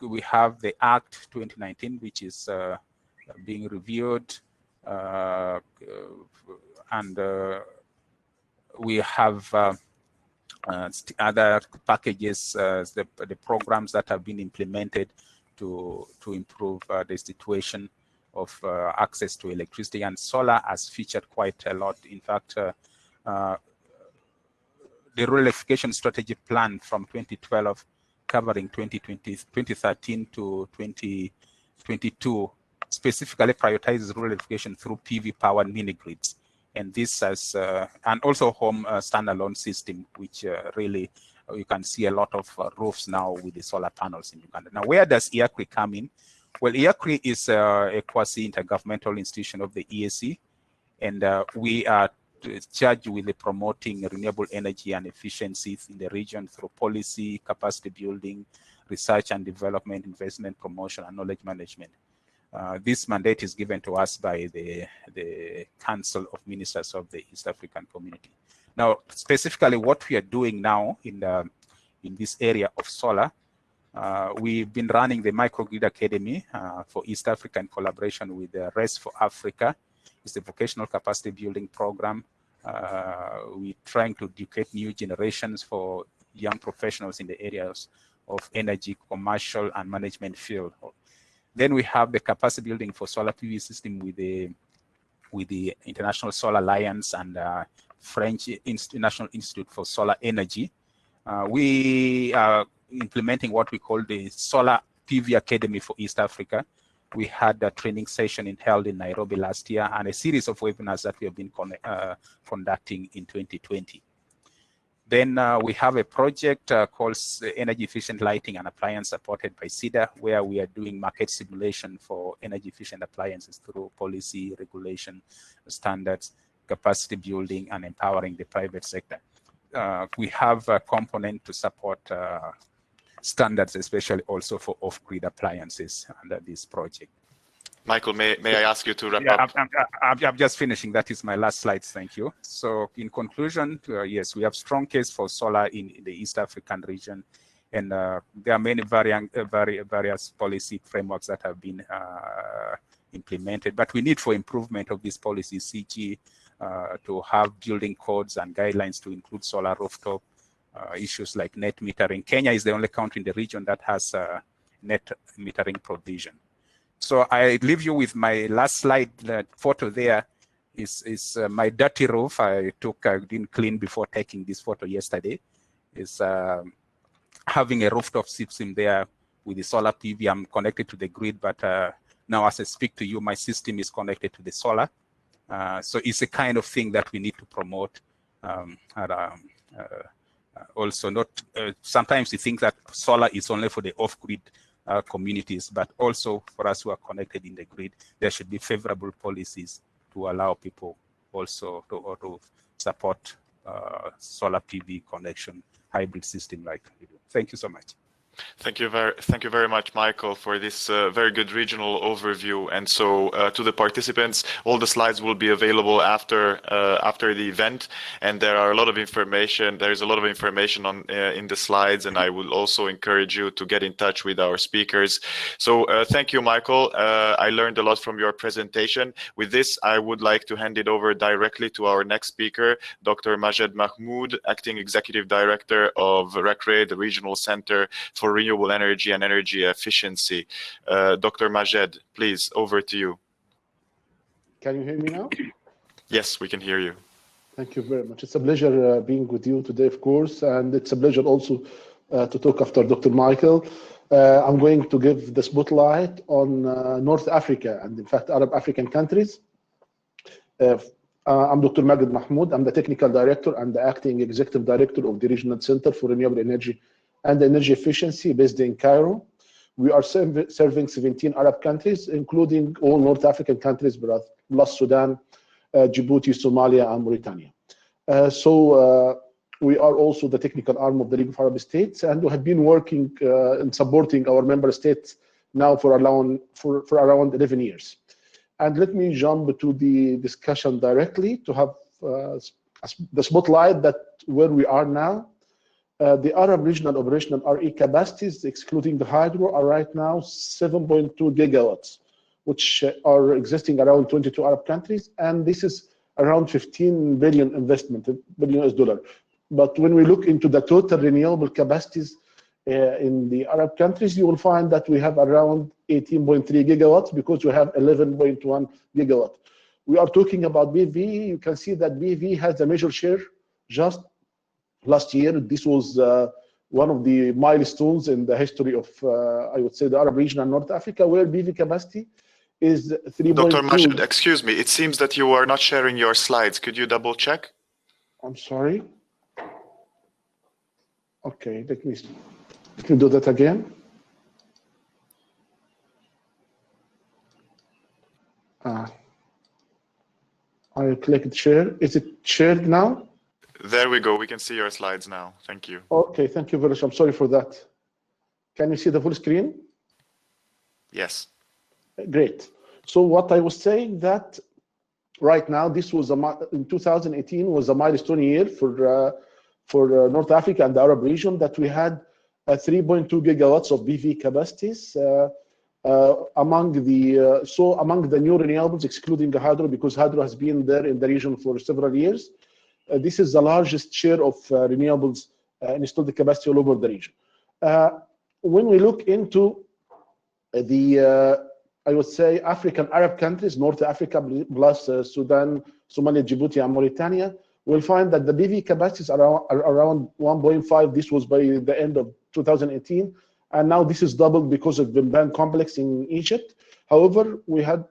we have the Act 2019, which is being reviewed, and we have other packages, the programs that have been implemented to improve the situation of access to electricity, and solar has featured quite a lot. In fact, the Rural Electrification Strategy Plan from 2012, covering 2013 to 2022, specifically prioritizes rural electrification through PV powered mini grids. And this has, and also home standalone system, which really, you can see a lot of roofs now with the solar panels in Uganda. Now, where does IACRI come in? Well, IACRI is a quasi-intergovernmental institution of the EAC, and we are charged with promoting renewable energy and efficiencies in the region through policy, capacity building, research and development, investment promotion, and knowledge management. This mandate is given to us by the Council of Ministers of the East African Community. Now, specifically what we are doing now in this area of solar, we've been running the Microgrid Academy for East Africa in collaboration with the Rest for Africa. It's the vocational capacity building program. We're trying to educate new generations for young professionals in the areas of energy, commercial, and management field. Then we have the capacity building for solar PV system with the with the International Solar Alliance and French National Institute for Solar Energy. We are implementing what we call the Solar PV Academy for East Africa. We had a training session held in Nairobi last year and a series of webinars that we have been conducting in 2020. Then we have a project called Energy Efficient Lighting and Appliance supported by CEDA, where we are doing market simulation for energy efficient appliances through policy, regulation, standards, capacity building, and empowering the private sector. We have a component to support standards, especially also for off-grid appliances under this project. Michael, may I ask you to wrap up? I'm just finishing. That is my last slide. Thank you. So in conclusion, yes, we have strong case for solar in the East African region. And there are many various policy frameworks that have been implemented. But we need for improvement of these policies, CG, to have building codes and guidelines to include solar rooftop, issues like net metering. Kenya is the only country in the region that has net metering provision. So I leave you with my last slide. That photo there is my dirty roof. I didn't clean before taking this photo yesterday. Is having a rooftop system there with the solar PV. I'm connected to the grid, but now as I speak to you, my system is connected to the solar. So it's a kind of thing that we need to promote. Also, not sometimes we think that solar is only for the off-grid communities, but also for us who are connected in the grid, there should be favorable policies to allow people also to support solar PV connection, hybrid system like we do. Thank you so much. Thank you very much, Michael, for this very good regional overview. And so to the participants, all the slides will be available after the event, and there are a lot of information. There is a lot of information on in the slides, and I will also encourage you to get in touch with our speakers. So thank you, Michael. I learned a lot from your presentation. With this, I would like to hand it over directly to our next speaker, Dr. Majed Mahmood, Acting Executive Director of RECRE, the Regional Center for Renewable Energy and Energy Efficiency. Dr. Majed, please, over to you. Can you hear me now? Yes, we can hear you. Thank you very much. It's a pleasure being with you today, of course, and it's a pleasure also to talk after Dr. Michael. I'm going to give the spotlight on North Africa and, in fact, Arab African countries. I'm Dr. Majed Mahmoud. I'm the Technical Director and the Acting Executive Director of the Regional Center for Renewable Energy and Energy Efficiency based in Cairo. We are serving 17 Arab countries, including all North African countries, plus Sudan, Djibouti, Somalia, and Mauritania. We are also the technical arm of the League of Arab States, and we have been working in supporting our member states now for around 11 years. And let me jump to the discussion directly to have the spotlight that where we are now. The Arab regional operational RE capacities, excluding the hydro, are right now 7.2 gigawatts, which are existing around 22 Arab countries, and this is around 15 billion investment, billion US$. But when we look into the total renewable capacities in the Arab countries, you will find that we have around 18.3 gigawatts because we have 11.1 gigawatt. We are talking about BV. You can see that BV has a major share. Just last year, this was one of the milestones in the history of, I would say, the Arab region and North Africa, where BV capacity is 3.2. Dr. Majed, excuse me, it seems that you are not sharing your slides. Could you double check? I'm sorry. Okay, let me do that again. I clicked share. Is it shared now? There we go. We can see your slides now. Thank you. Okay, thank you very much. I'm sorry for that. Can you see the full screen? Yes. Great. So what I was saying that right now, this was in 2018 was a milestone year for North Africa and the Arab region, that we had 3.2 gigawatts of BV capacities among the new renewables, excluding the hydro, because hydro has been there in the region for several years. This is the largest share of renewables installed capacity all over the region. When we look into the I would say, African Arab countries, North Africa plus Sudan, Somalia, Djibouti, and Mauritania, we'll find that the PV capacities are around 1.5. This was by the end of 2018. And now this is doubled because of the Benban complex in Egypt. However, we had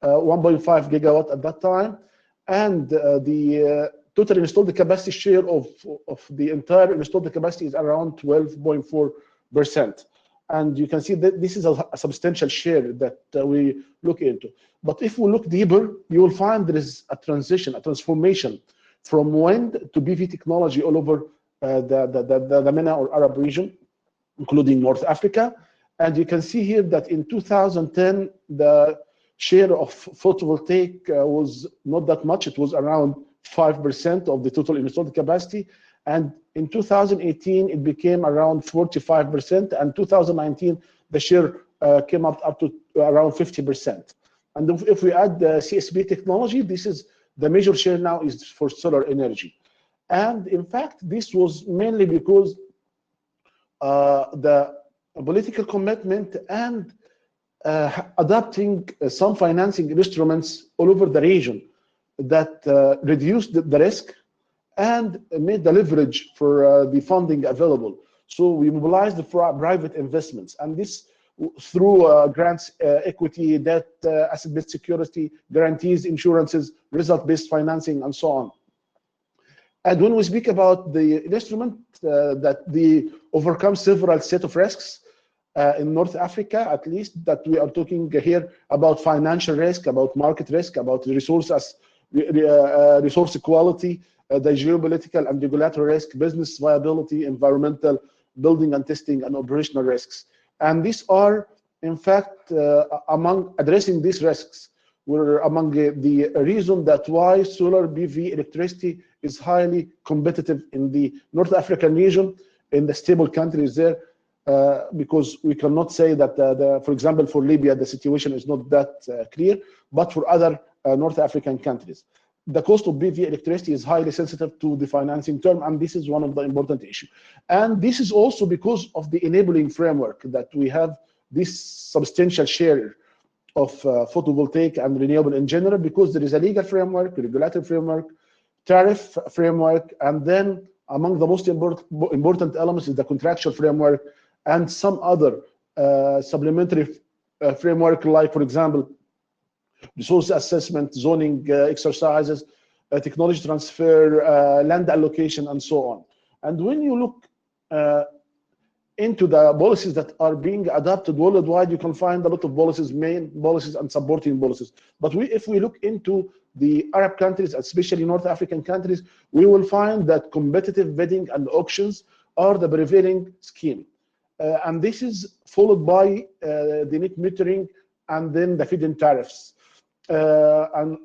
1.5 gigawatt at that time. And the total installed capacity share of the entire installed capacity is around 12.4%. And you can see that this is a substantial share that we look into. But if we look deeper, you will find there is a transition, a transformation from wind to PV technology all over the MENA or Arab region, including North Africa. And you can see here that in 2010, the share of photovoltaic was not that much. It was around 5% of the total installed capacity. And in 2018, it became around 45%. And 2019, the share came up to around 50%. And if we add the CSP technology, this is the major share now is for solar energy. And in fact, this was mainly because the political commitment and adopting some financing instruments all over the region that reduced the risk and made the leverage for the funding available. So we mobilized the private investments, and this through grants, equity, debt, asset-based security, guarantees, insurances, result-based financing, and so on. And when we speak about the instrument that they overcome several set of risks in North Africa, at least, that we are talking here about financial risk, about market risk, about resources, resource equality, the geopolitical and regulatory risk, business viability, environmental, building and testing, and operational risks. And these are, in fact, among addressing these risks, were among the reason that why solar PV electricity is highly competitive in the North African region, in the stable countries there, because we cannot say that, for example, for Libya, the situation is not that clear, but for other North African countries. The cost of PV electricity is highly sensitive to the financing term, and this is one of the important issues. And this is also because of the enabling framework that we have this substantial share of photovoltaic and renewable in general, because there is a legal framework, regulatory framework, tariff framework, and then among the most important elements is the contractual framework and some other supplementary framework, like, for example, resource assessment, zoning exercises, technology transfer, land allocation, and so on. And when you look into the policies that are being adopted worldwide, you can find a lot of policies, main policies and supporting policies. But if we look into the Arab countries, especially North African countries, we will find that competitive bidding and auctions are the prevailing scheme. And this is followed by the net metering and then the feed-in tariffs. And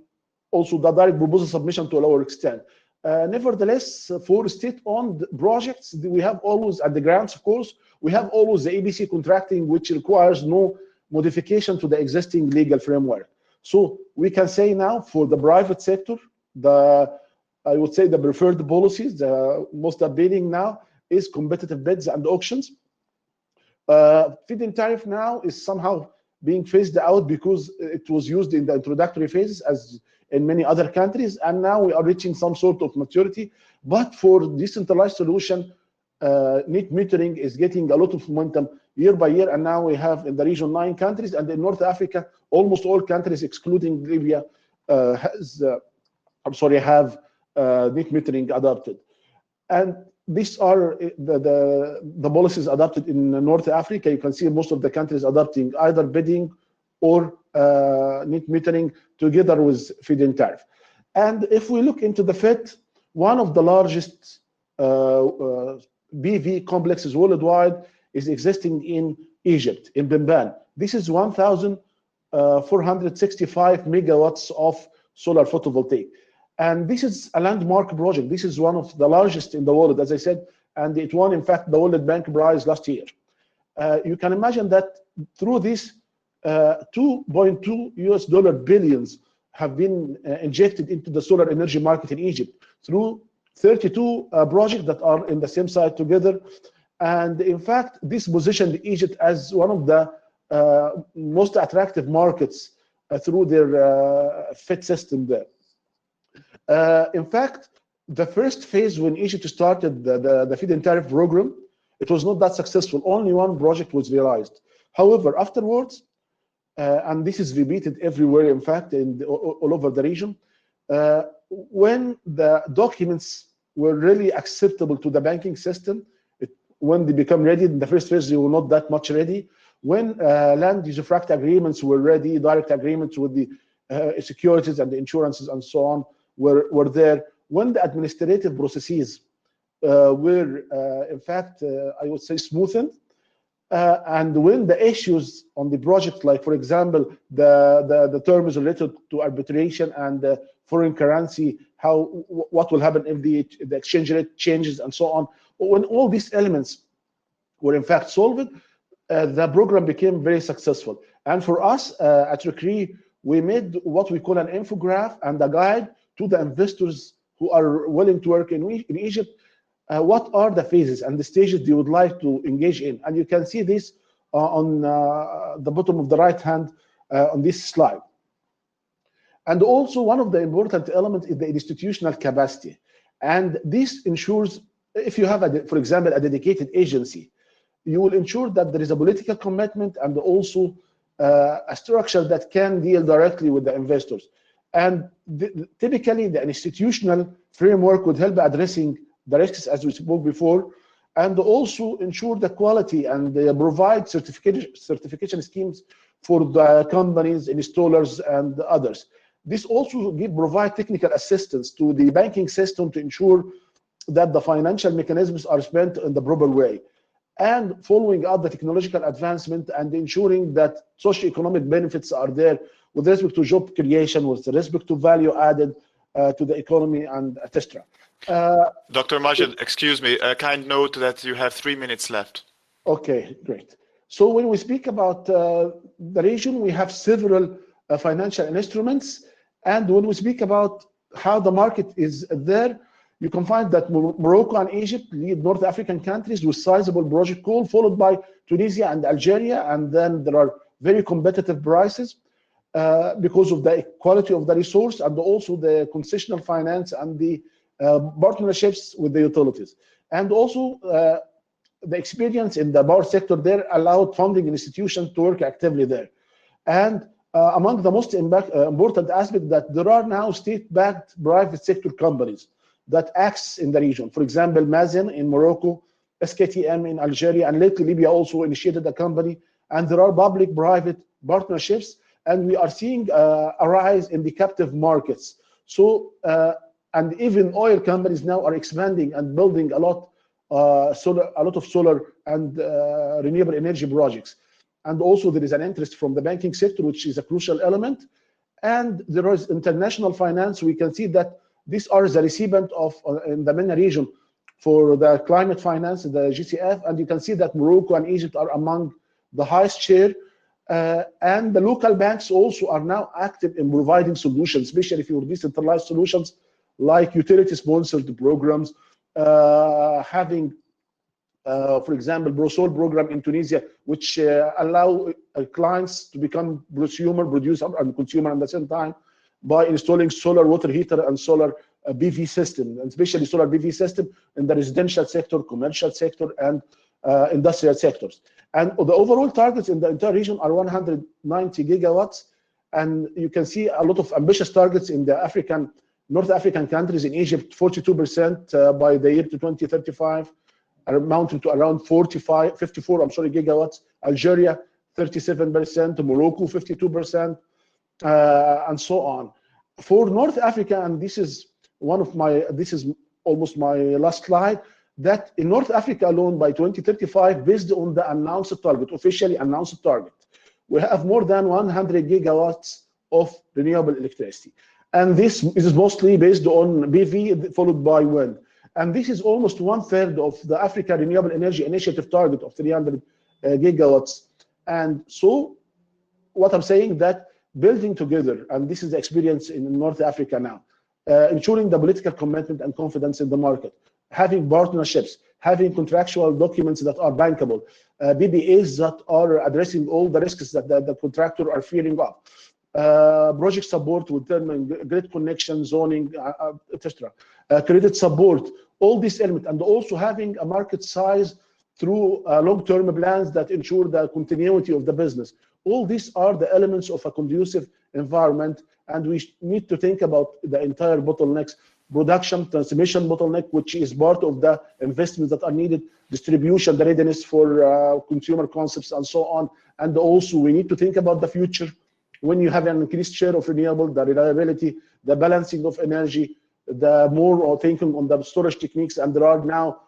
also the direct proposal submission to a lower extent. Nevertheless, for state-owned projects, we have always, at the grants, of course, we have always the ABC contracting, which requires no modification to the existing legal framework. So we can say now for the private sector, I would say the preferred policies, the most appealing now is competitive bids and auctions. Feed-in tariff now is somehow being phased out because it was used in the introductory phases as in many other countries, and now we are reaching some sort of maturity. But for decentralized solution, net metering is getting a lot of momentum year by year, and now we have in the region 9 countries, and in North Africa, almost all countries excluding Libya have net metering adopted. And these are the policies adopted in North Africa. You can see most of the countries adopting either bidding or net metering together with feed-in tariff. And if we look into the FET, one of the largest PV complexes worldwide is existing in Egypt, in Benban. This is 1,465 megawatts of solar photovoltaic. And this is a landmark project. This is one of the largest in the world, as I said, and it won, in fact, the World Bank prize last year. You can imagine that through this, $2.2 billion have been injected into the solar energy market in Egypt through 32 projects that are in the same site together. And in fact, this positioned Egypt as one of the most attractive markets through their FIT system there. In fact, the first phase when Egypt started the feed-in tariff program, it was not that successful. Only one project was realized. However, afterwards, and this is repeated everywhere, in fact, all over the region, when the documents were really acceptable to the banking system, when they become ready, in the first phase, they were not that much ready. When land usufruct agreements were ready, direct agreements with the securities and the insurances and so on were there. When the administrative processes were, in fact, I would say smoothened, and when the issues on the project, like for example, the terms related to arbitration and foreign currency, what will happen if the exchange rate changes and so on, when all these elements were in fact solved, the program became very successful. And for us at RCRE, we made what we call an infograph and a guide to the investors who are willing to work in Egypt. What are the phases and the stages they would like to engage in? And you can see this on the bottom of the right hand on this slide. And also one of the important elements is the institutional capacity. And this ensures, if you have, for example, a dedicated agency, you will ensure that there is a political commitment and also a structure that can deal directly with the investors. And typically, the institutional framework would help addressing the risks, as we spoke before, and also ensure the quality and provide certification schemes for the companies, installers, and others. This also provide technical assistance to the banking system to ensure that the financial mechanisms are spent in the proper way, and following up the technological advancement and ensuring that socio-economic benefits are there with respect to job creation, with respect to value added to the economy, and etc. Dr. Majed, excuse me, a kind note that you have 3 minutes left. Okay, great. So when we speak about the region, we have several financial instruments. And when we speak about how the market is there, you can find that Morocco and Egypt lead North African countries with sizable project call, followed by Tunisia and Algeria. And then there are very competitive prices because of the quality of the resource and also the concessional finance and the partnerships with the utilities. And also the experience in the power sector there allowed funding institutions to work actively there. And among the most important aspect that there are now state-backed private sector companies that acts in the region. For example, Mazen in Morocco, SKTM in Algeria, and lately Libya also initiated a company. And there are public-private partnerships, and we are seeing a rise in the captive markets. So, and even oil companies now are expanding and building a lot of solar and renewable energy projects. And also there is an interest from the banking sector, which is a crucial element. And there is international finance. We can see that these are the recipient of in the MENA region for the climate finance, the GCF. And you can see that Morocco and Egypt are among the highest share. And the local banks also are now active in providing solutions, especially for decentralized solutions like utility-sponsored programs, having, for example, Brosol program in Tunisia, which allow clients to become prosumer, producer, and consumer at the same time by installing solar water heater and solar PV system, and especially solar PV system in the residential sector, commercial sector, and industrial sectors. And the overall targets in the entire region are 190 gigawatts. And you can see a lot of ambitious targets in the North African countries. In Egypt, 42% by the year to 2035, amounting to around 54 gigawatts. Algeria, 37%, Morocco, 52%, and so on. For North Africa, and this is almost my last slide, that in North Africa alone by 2035, based on the announced target, officially announced target, we have more than 100 gigawatts of renewable electricity. And this is mostly based on PV, followed by wind. And this is almost 1/3 of the Africa Renewable Energy Initiative target of 300 gigawatts. And so what I'm saying that building together, and this is the experience in North Africa now, ensuring the political commitment and confidence in the market, having partnerships, having contractual documents that are bankable, PPAs that are addressing all the risks that the contractor are fearing of, project support with grid connection, zoning, etc., credit support, all these elements, and also having a market size through long-term plans that ensure the continuity of the business. All these are the elements of a conducive environment, and we need to think about the entire bottlenecks: production, transmission bottleneck, which is part of the investments that are needed, distribution, the readiness for consumer concepts, and so on. And also, we need to think about the future. When you have an increased share of renewable, the reliability, the balancing of energy, the more thinking on the storage techniques, and there are now,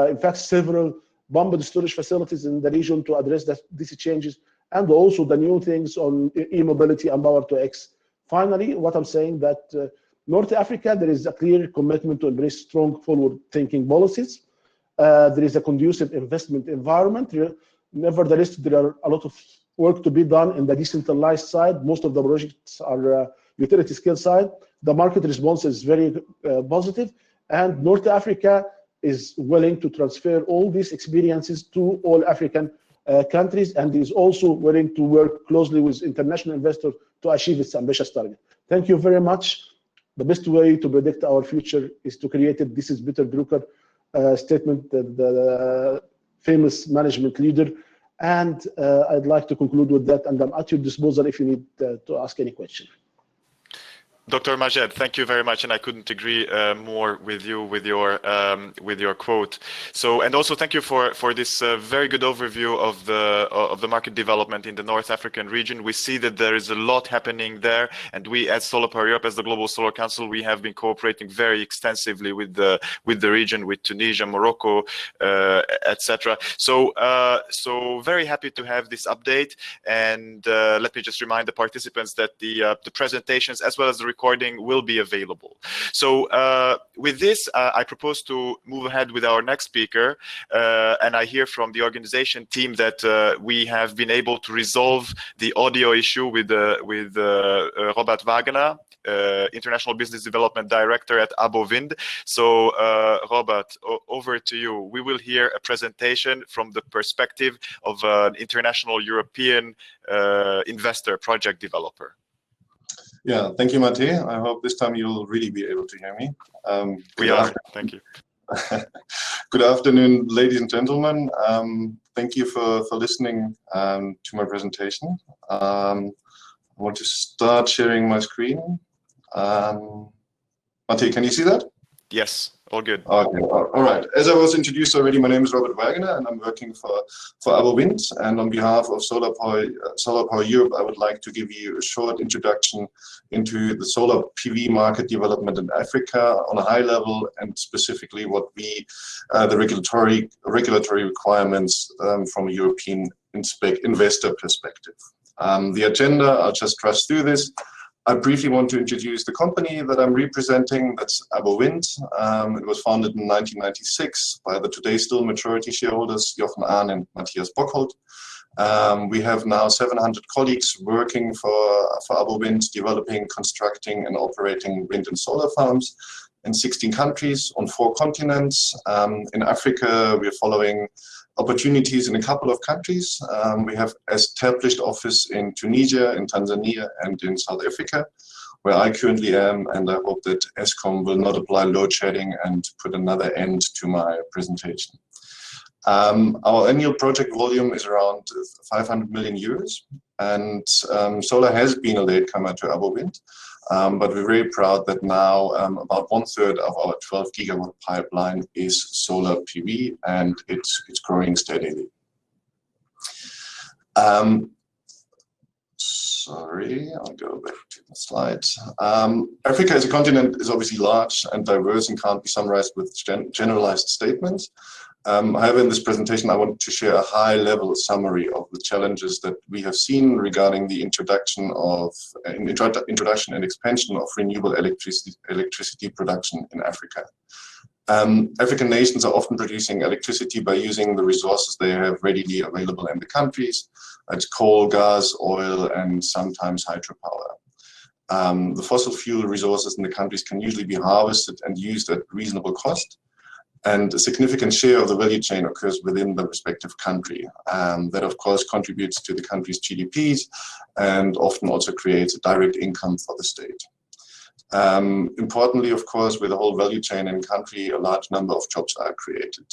in fact, several pumped storage facilities in the region to address these changes, and also the new things on e-mobility and power to X. Finally, what I'm saying that North Africa, there is a clear commitment to embrace strong forward-thinking policies. There is a conducive investment environment. Nevertheless, there are a lot of work to be done in the decentralized side. Most of the projects are utility scale side. The market response is very positive, and North Africa is willing to transfer all these experiences to all African countries, and is also willing to work closely with international investors to achieve its ambitious target. Thank you very much. The best way to predict our future is to create it. This is Peter Drucker statement, the famous management leader. And I'd like to conclude with that, and I'm at your disposal if you need to ask any question. Dr. Majed, thank you very much, and I couldn't agree more with you with your quote. So, and also thank you for this very good overview of the market development in the North African region. We see that there is a lot happening there, and we at Solar Power Europe, as the Global Solar Council, we have been cooperating very extensively with the region, with Tunisia, Morocco, etc. So, so very happy to have this update, and let me just remind the participants that the presentations as well as the recording will be available. So with this, I propose to move ahead with our next speaker, and I hear from the organization team that we have been able to resolve the audio issue with Robert Wagner, International Business Development Director at AboWind. So Robert, over to you. We will hear a presentation from the perspective of an international European investor, project developer. Yeah, thank you, Mate. I hope this time you'll really be able to hear me. We are. Thank you. Good afternoon, ladies and gentlemen. Thank you for listening to my presentation. I want to start sharing my screen. Mate, can you see that? Yes, all good. Okay, all right. As I was introduced already, my name is Robert Wagner, and I'm working for AboWind. And on behalf of Solar Power Europe, I would like to give you a short introduction into the solar PV market development in Africa on a high level, and specifically what the regulatory requirements from a European investor perspective. The agenda, I'll just rush through this. I briefly want to introduce the company that I'm representing, that's AboWind. It was founded in 1996 by the today still majority shareholders, Jochen Ahn and Matthias Bockholt. We have now 700 colleagues working for AboWind, developing, constructing and operating wind and solar farms in 16 countries on 4 continents. In Africa, we're following opportunities in a couple of countries. We have established office in Tunisia, in Tanzania, and in South Africa, where I currently am, and I hope that ESCOM will not apply load shedding and put another end to my presentation. Our annual project volume is around 500 million euros, and solar has been a latecomer to AboWind, but we're very proud that now about 1/3 of our 12 gigawatt pipeline is solar PV, and it's growing steadily. Sorry, I'll go back to the slides. Africa as a continent is obviously large and diverse and can't be summarized with generalized statements. However, in this presentation, I want to share a high-level summary of the challenges that we have seen regarding the introduction and expansion of renewable electricity production in Africa. African nations are often producing electricity by using the resources they have readily available in the countries. It's coal, gas, oil, and sometimes hydropower. The fossil fuel resources in the countries can usually be harvested and used at reasonable cost. And a significant share of the value chain occurs within the respective country. That, of course, contributes to the country's GDPs and often also creates a direct income for the state. Importantly, of course, with the whole value chain in country, a large number of jobs are created.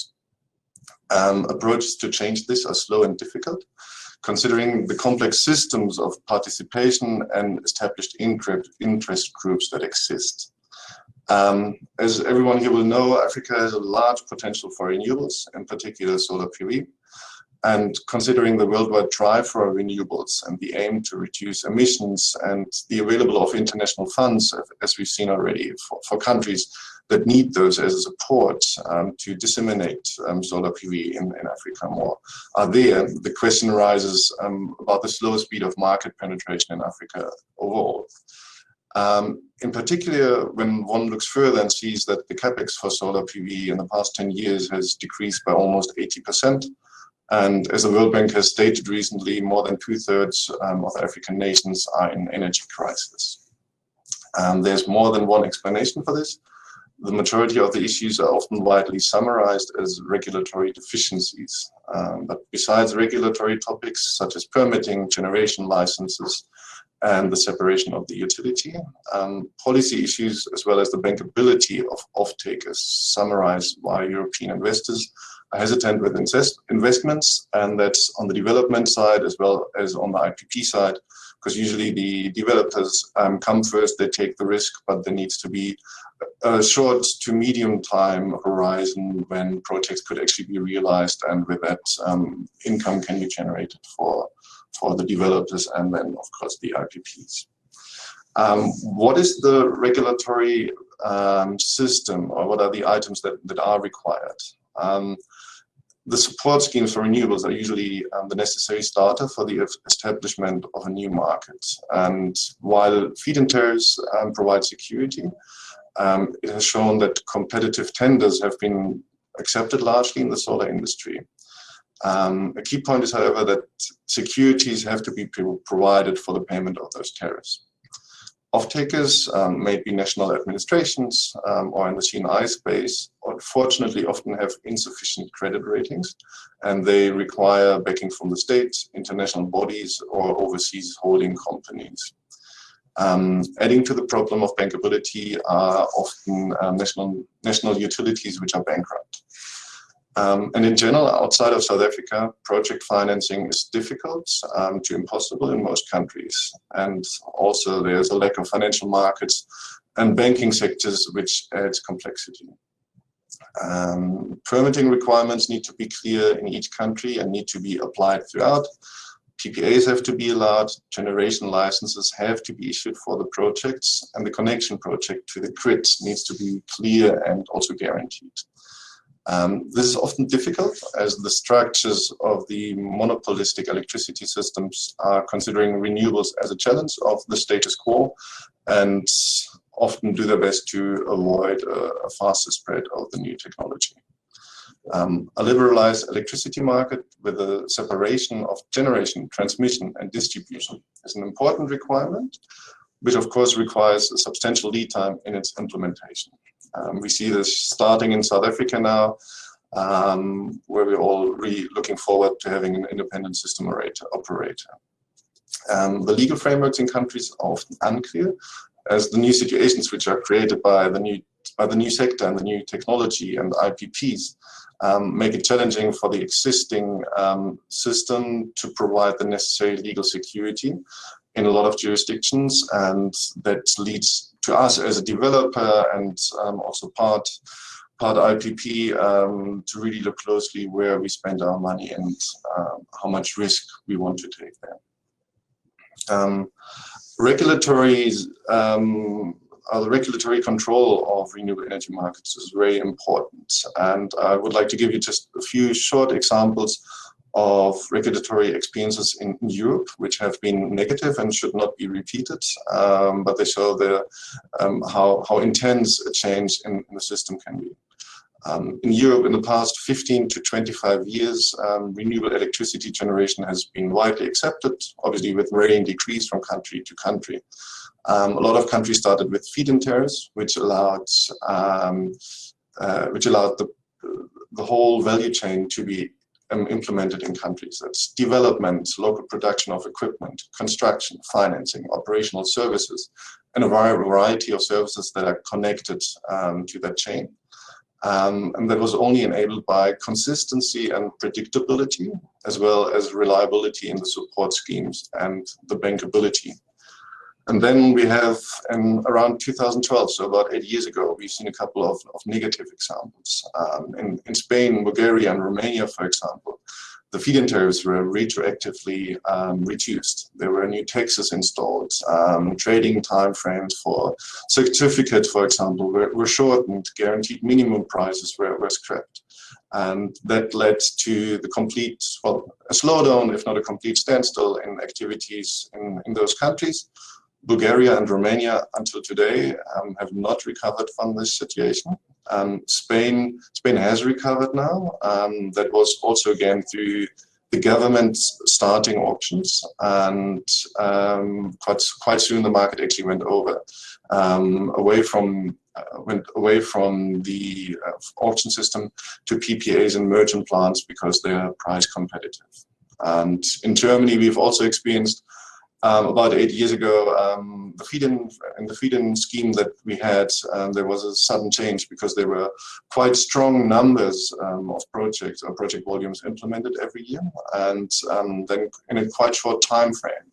Approaches to change this are slow and difficult, considering the complex systems of participation and established interest groups that exist. As everyone here will know, Africa has a large potential for renewables, in particular solar PV. And considering the worldwide drive for renewables and the aim to reduce emissions and the available of international funds, as we've seen already, for countries that need those as a support to disseminate solar PV in Africa more are there, the question arises about the slow speed of market penetration in Africa overall. In particular, when one looks further and sees that the capex for solar PV in the past 10 years has decreased by almost 80%, and as the World Bank has stated recently, more than 2/3 of African nations are in energy crisis. There's more than one explanation for this. The majority of the issues are often widely summarized as regulatory deficiencies. But besides regulatory topics such as permitting, generation licenses, and the separation of the utility, policy issues as well as the bankability of off-takers summarize why European investors are hesitant with investments, and that's on the development side as well as on the IPP side, because usually the developers come first, they take the risk, but there needs to be a short to medium time horizon when projects could actually be realized, and with that income can be generated for the developers and then of course the IPPs. What is the regulatory system, or what are the items that are required? The support schemes for renewables are usually the necessary starter for the establishment of a new market. And while feed-in tariffs provide security, it has shown that competitive tenders have been accepted largely in the solar industry. A key point is, however, that securities have to be provided for the payment of those tariffs. Off-takers may be national administrations or in the C&I space, unfortunately often have insufficient credit ratings, and they require backing from the state, international bodies, or overseas holding companies. Adding to the problem of bankability are often national utilities which are bankrupt. And in general, outside of South Africa, project financing is difficult to impossible in most countries. And also there's a lack of financial markets and banking sectors, which adds complexity. Permitting requirements need to be clear in each country and need to be applied throughout. PPAs have to be allowed, generation licenses have to be issued for the projects, and the connection project to the grid needs to be clear and also guaranteed. This is often difficult as the structures of the monopolistic electricity systems are considering renewables as a challenge of the status quo and often do their best to avoid a faster spread of the new technology. A liberalized electricity market with a separation of generation, transmission, and distribution is an important requirement, which of course requires a substantial lead time in its implementation. We see this starting in South Africa now, where we're all really looking forward to having an independent system operator. The legal frameworks in countries are often unclear, as the new situations which are created by the new sector and the new technology and IPPs make it challenging for the existing system to provide the necessary legal security in a lot of jurisdictions, and that leads to us as a developer and also part IPP to really look closely where we spend our money and how much risk we want to take there. The regulatory control of renewable energy markets is very important, and I would like to give you just a few short examples of regulatory experiences in Europe, which have been negative and should not be repeated, but they show how intense a change in the system can be. In Europe, in the past 15 to 25 years, renewable electricity generation has been widely accepted, obviously with varying degrees from country to country. A lot of countries started with feed-in tariffs, which allowed the the whole value chain to be implemented in countries. That's development, local production of equipment, construction, financing, operational services, and a variety of services that are connected to that chain. And that was only enabled by consistency and predictability, as well as reliability in the support schemes and the bankability. And then we have, around 2012, so about 8 years ago, we've seen a couple of negative examples. In Spain, Bulgaria, and Romania, for example, the feed-in tariffs were retroactively reduced. There were new taxes installed. Trading timeframes for certificates, for example, were shortened. Guaranteed minimum prices were scrapped. And that led to the complete, well, a slowdown, if not a complete standstill in activities in those countries. Bulgaria and Romania until today have not recovered from this situation. Spain has recovered now. That was also again through the government starting auctions, and quite soon the market actually went away from the auction system to PPAs and merchant plants because they are price competitive. And in Germany, we've also experienced about 8 years ago, the feed-in scheme that we had, there was a sudden change because there were quite strong numbers of projects or project volumes implemented every year. And then in a quite short time frame,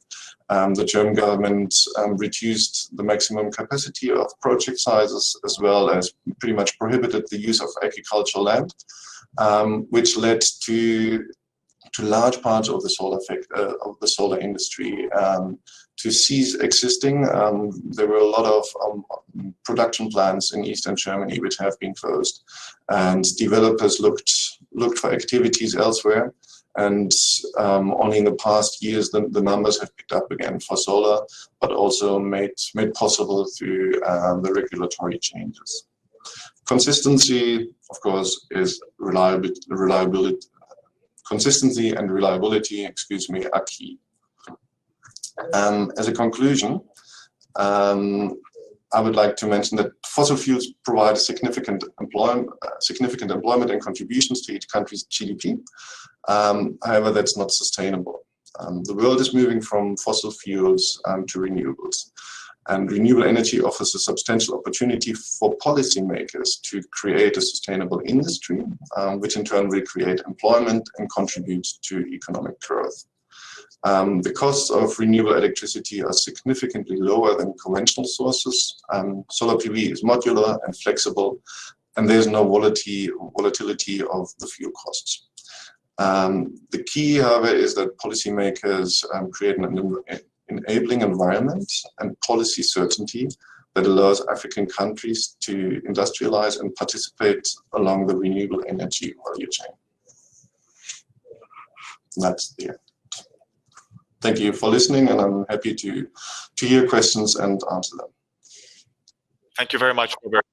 the German government reduced the maximum capacity of project sizes, as well as pretty much prohibited the use of agricultural land, which led to large parts of the solar industry to cease existing. There were a lot of production plants in Eastern Germany which have been closed, and developers looked for activities elsewhere. And only in the past years the numbers have picked up again for solar, but also made possible through the regulatory changes. Consistency, of course, is reliability. Consistency and reliability, are key. As a conclusion, I would like to mention that fossil fuels provide significant employment and contributions to each country's GDP. However, that's not sustainable. The world is moving from fossil fuels to renewables. And renewable energy offers a substantial opportunity for policymakers to create a sustainable industry, which in turn will create employment and contribute to economic growth. The costs of renewable electricity are significantly lower than conventional sources. Solar PV is modular and flexible, and there's no volatility of the fuel costs. The key, however, is that policymakers create an enabling environment and policy certainty that allows African countries to industrialize and participate along the renewable energy value chain. And that's the end. Thank you for listening, and I'm happy to hear questions and answer them. Thank you very much, Robert.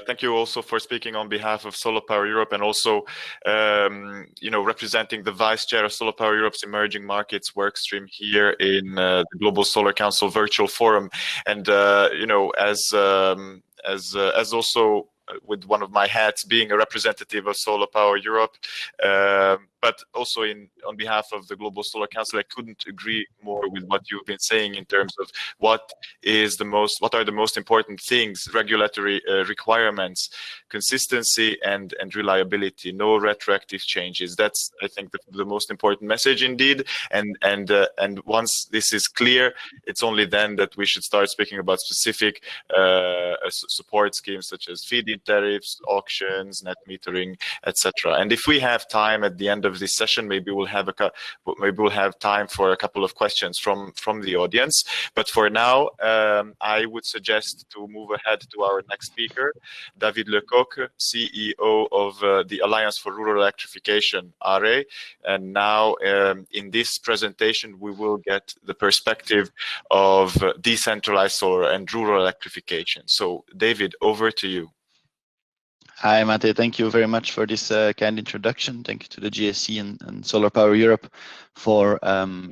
Thank you also for speaking on behalf of Solar Power Europe, and also, representing the Vice Chair of Solar Power Europe's Emerging Markets Workstream here in the Global Solar Council Virtual Forum. And as also with one of my hats being a representative of Solar Power Europe, but also on behalf of the Global Solar Council, I couldn't agree more with what you've been saying in terms of what are the most important things: regulatory requirements, consistency, and reliability. No retroactive changes. That's, I think, the most important message indeed. And once this is clear, it's only then that we should start speaking about specific support schemes such as feed-in tariffs, auctions, net metering, etc. And if we have time at the end of this session, maybe we'll have time for a couple of questions from the audience. But for now, I would suggest to move ahead to our next speaker, David Lecoq, CEO of the Alliance for Rural Electrification, ARE. And now, in this presentation, we will get the perspective of decentralized solar and rural electrification. So, David, over to you. Hi, Mate. Thank you very much for this kind introduction. Thank you to the GSC and Solar Power Europe for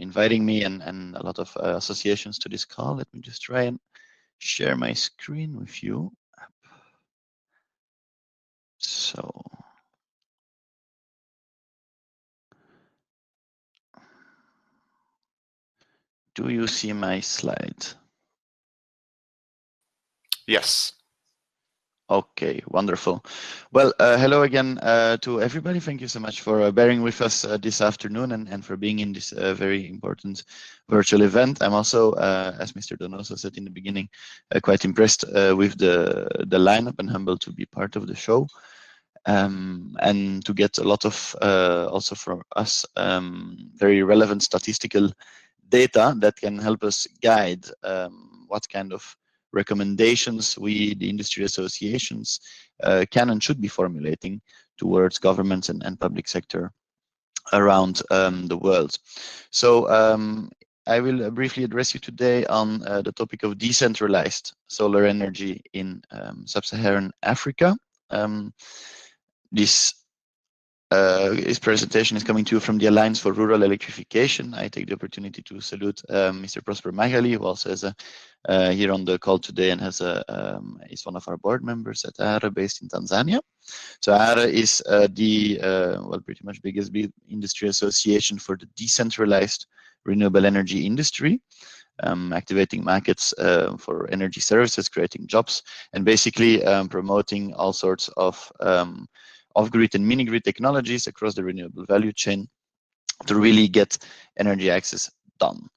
inviting me and a lot of associations to this call. Let me just try and share my screen with you. So Do you see my slide? Yes. Okay, wonderful. Well, hello again to everybody. Thank you so much for bearing with us this afternoon and for being in this very important virtual event. I'm also, as Mr. Donoso said in the beginning, quite impressed with the lineup and humbled to be part of the show. And to get a lot of, also from us, very relevant statistical data that can help us guide what kind of recommendations we, the industry associations, can and should be formulating towards governments and public sector around the world. So I will briefly address you today on the topic of decentralized solar energy in Sub-Saharan Africa. This presentation is coming to you from the Alliance for Rural Electrification. I take the opportunity to salute Mr. Prosper Magali, who also is here on the call today and has is one of our board members at ARA, based in Tanzania. So ARA is the well, pretty much biggest industry association for the decentralized renewable energy industry, activating markets for energy services, creating jobs, and basically promoting all sorts of off-grid and mini-grid technologies across the renewable value chain to really get energy access done.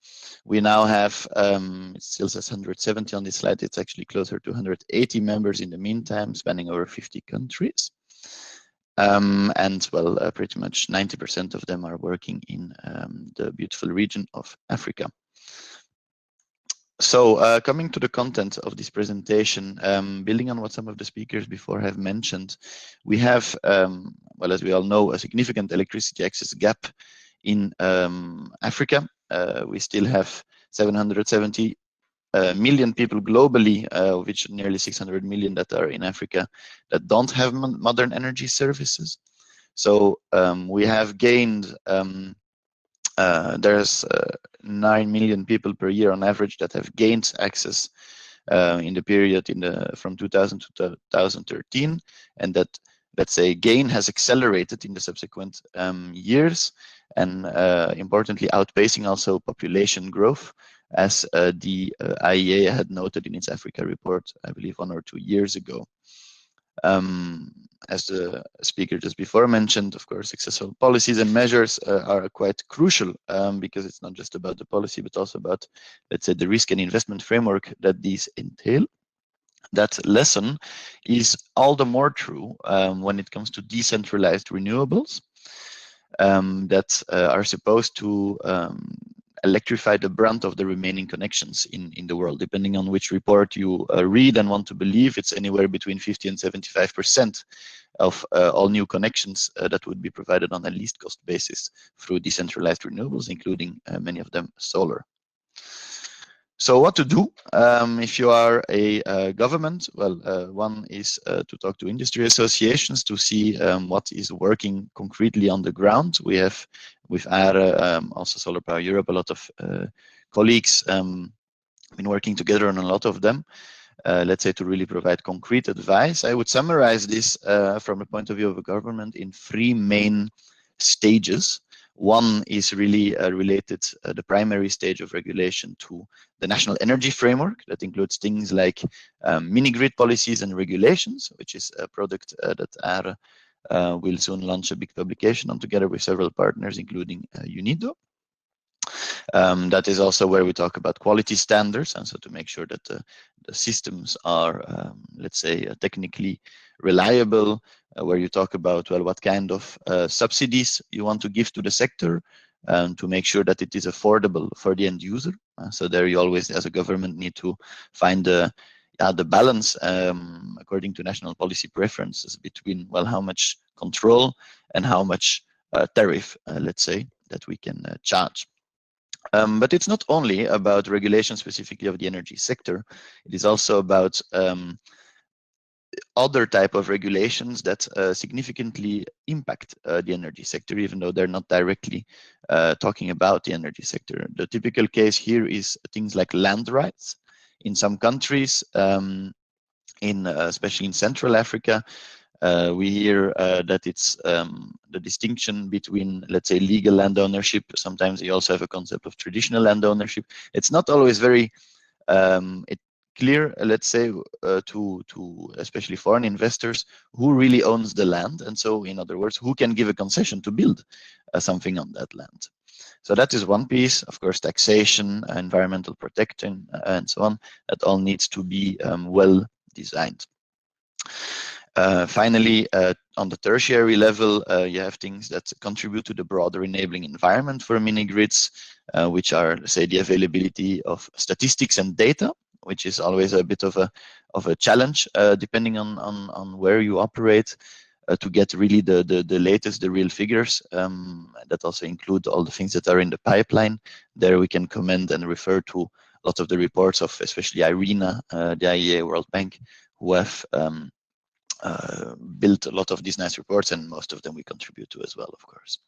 We now have, it still says 170 on this slide, it's actually closer to 180 members in the meantime, spanning over 50 countries. And well, pretty much 90% of them are working in the beautiful region of Africa. So coming to the content of this presentation, building on what some of the speakers before have mentioned, we have, well, as we all know, a significant electricity access gap in Africa. We still have 770 million people globally, of which nearly 600 million that are in Africa, that don't have modern energy services. So we have gained, there's 9 million people per year on average that have gained access in the period from 2000 to 2013, and that, let's say, gain has accelerated in the subsequent years, and importantly outpacing also population growth, as the IEA had noted in its Africa report, I believe 1 or 2 years ago. As the speaker just before mentioned, of course, successful policies and measures are quite crucial, because it's not just about the policy, but also about, let's say, the risk and investment framework that these entail. That lesson is all the more true when it comes to decentralized renewables that are supposed to electrify the brunt of the remaining connections in the world. Depending on which report you read and want to believe, it's anywhere between 50 and 75% of all new connections that would be provided on a least cost basis through decentralized renewables, including many of them solar. So what to do if you are a government? Well, one is to talk to industry associations to see what is working concretely on the ground. We have with ARA, also Solar Power Europe, a lot of colleagues been working together on a lot of them, let's say, to really provide concrete advice. I would summarize this from the point of view of a government in 3 main stages. One is really related, the primary stage of regulation, to the national energy framework. That includes things like mini-grid policies and regulations, which is a product that ARA will soon launch a big publication on together with several partners, including UNIDO. That is also where we talk about quality standards, and so to make sure that the systems are, let's say, technically reliable, where you talk about, well, what kind of subsidies you want to give to the sector, to make sure that it is affordable for the end user. So there you always, as a government, need to find the balance according to national policy preferences between, well, how much control and how much tariff, let's say, that we can charge. But it's not only about regulation specifically of the energy sector. It is also about other type of regulations that significantly impact the energy sector, even though they're not directly talking about the energy sector. The typical case here is things like land rights. In some countries, especially in Central Africa, We hear that it's the distinction between, let's say, legal land ownership. Sometimes you also have a concept of traditional land ownership. It's not always very clear, let's say, to especially foreign investors, who really owns the land, and so, in other words, who can give a concession to build something on that land. So that is one piece. Of course, taxation, environmental protection, and so on. That all needs to be well designed. Finally, on the tertiary level, you have things that contribute to the broader enabling environment for mini grids, which are, say, the availability of statistics and data, which is always a bit of a challenge, depending on where you operate, to get really the latest, the real figures. That also include all the things that are in the pipeline. There we can commend and refer to a lot of the reports of especially IRENA, the IEA, World Bank, who have built a lot of these nice reports, and most of them we contribute to as well, of course.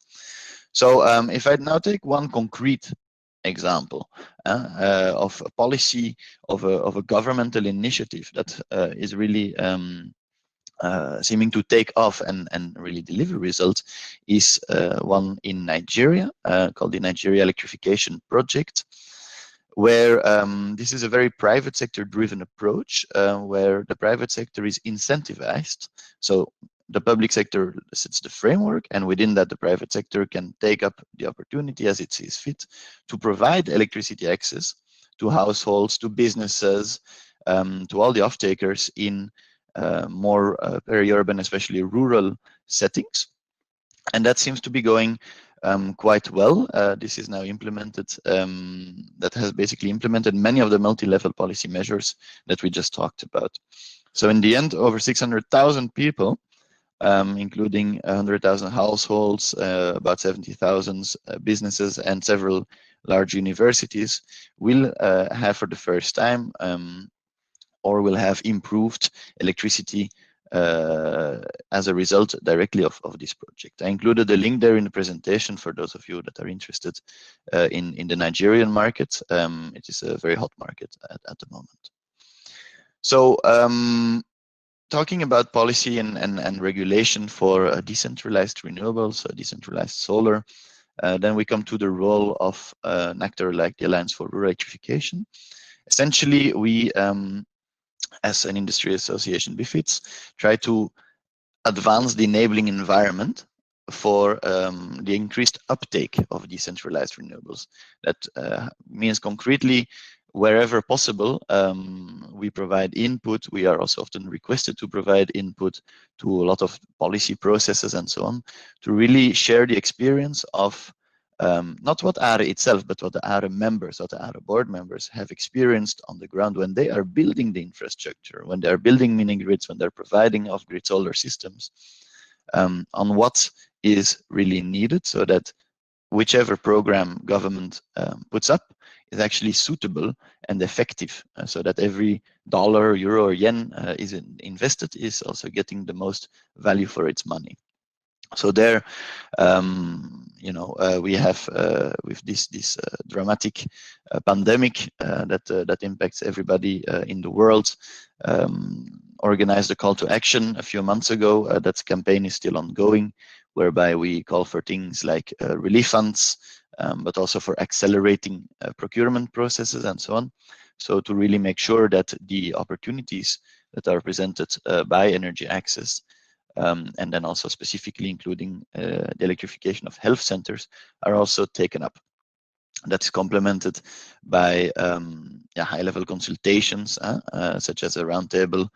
So if I now take one concrete example of a policy, of a governmental initiative that is really seeming to take off and really deliver results, is one in Nigeria called the Nigeria Electrification Project, where this is a very private sector driven approach, where the private sector is incentivized. So the public sector sets the framework, and within that the private sector can take up the opportunity as it sees fit to provide electricity access to households, to businesses, to all the off-takers in more peri-urban, especially rural settings. And that seems to be going quite well. This is now implemented, that has basically implemented many of the multi-level policy measures that we just talked about. So in the end, over 600,000 people, including 100,000 households, about 70,000 businesses, and several large universities, will have for the first time or will have improved electricity as a result directly of this project. I included a link there in the presentation for those of you that are interested in the Nigerian market. It is a very hot market at the moment. So talking about policy and regulation for decentralized renewables, decentralized solar, then we come to the role of an actor like the Alliance for Rural Electrification. Essentially, we as an industry association befits, try to advance the enabling environment for the increased uptake of decentralized renewables. That means concretely, wherever possible, we provide input. We are also often requested to provide input to a lot of policy processes and so on, to really share the experience of not what ARE itself, but what the ARE members, what the ARE board members have experienced on the ground when they are building the infrastructure, when they are building mini grids, when they're providing off-grid solar systems, on what is really needed, so that whichever program government puts up is actually suitable and effective, so that every dollar, euro, or yen is invested is also getting the most value for its money. So there, we have with this dramatic pandemic that impacts everybody in the world, organized a call to action a few months ago. That campaign is still ongoing, whereby we call for things like relief funds, but also for accelerating procurement processes and so on. So to really make sure that the opportunities that are presented by energy access, and then also specifically including the electrification of health centers, are also taken up. That's complemented by high-level consultations, such as a roundtable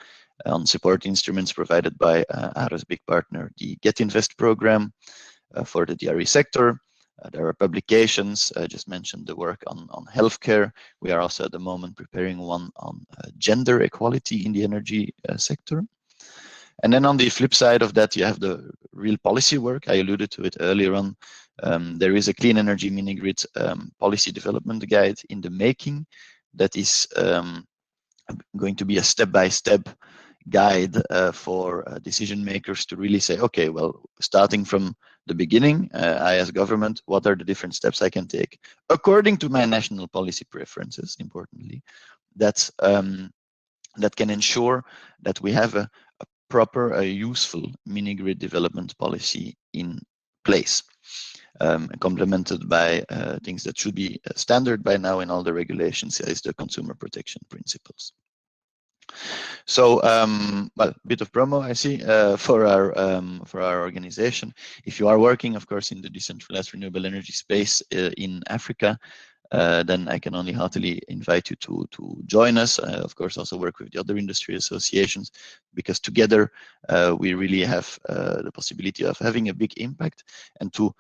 on support instruments provided by ARE's big partner, the Get Invest program for the DRE sector. There are publications. I just mentioned the work on healthcare. We are also at the moment preparing one on gender equality in the energy sector. And then on the flip side of that, you have the real policy work. I alluded to it earlier on. There is a clean energy mini grid policy development guide in the making that is going to be a step-by-step guide for decision makers to really say, okay, well, starting from the beginning, I as government, what are the different steps I can take according to my national policy preferences, importantly, that can ensure that we have a proper, useful mini-grid development policy in place, complemented by things that should be standard by now in all the regulations, is the consumer protection principles. So, well, a bit of promo, I see, for our organization. If you are working, of course, in the decentralized renewable energy space in Africa, then I can only heartily invite you to join us. Of course, also work with the other industry associations, because together we really have the possibility of having a big impact and to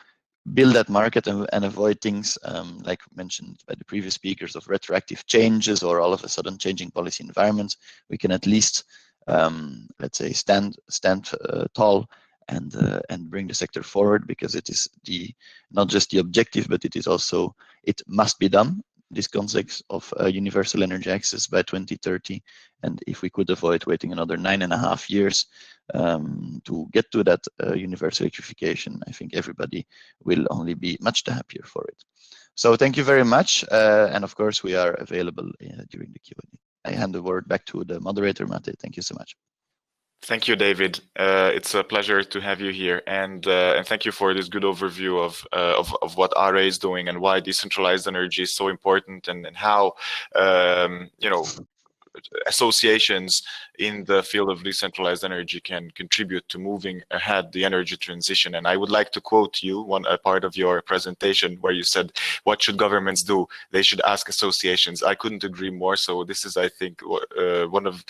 build that market and avoid things like mentioned by the previous speakers of retroactive changes or all of a sudden changing policy environments. We can at least, let's say, stand tall and bring the sector forward, because it is not just the objective, but it is also, it must be done, this concept of universal energy access by 2030. And if we could avoid waiting another 9.5 years to get to that universal electrification, I think everybody will only be much the happier for it. So thank you very much. And of course, we are available during the Q&A. I hand the word back to the moderator, Mate. Thank you so much. Thank you, David. It's a pleasure to have you here, and thank you for this good overview of what RA is doing and why decentralized energy is so important, and how you know, associations in the field of decentralized energy can contribute to moving ahead the energy transition. And I would like to quote you a part of your presentation where you said, "What should governments do? They should ask associations." I couldn't agree more. So this is, I think, one of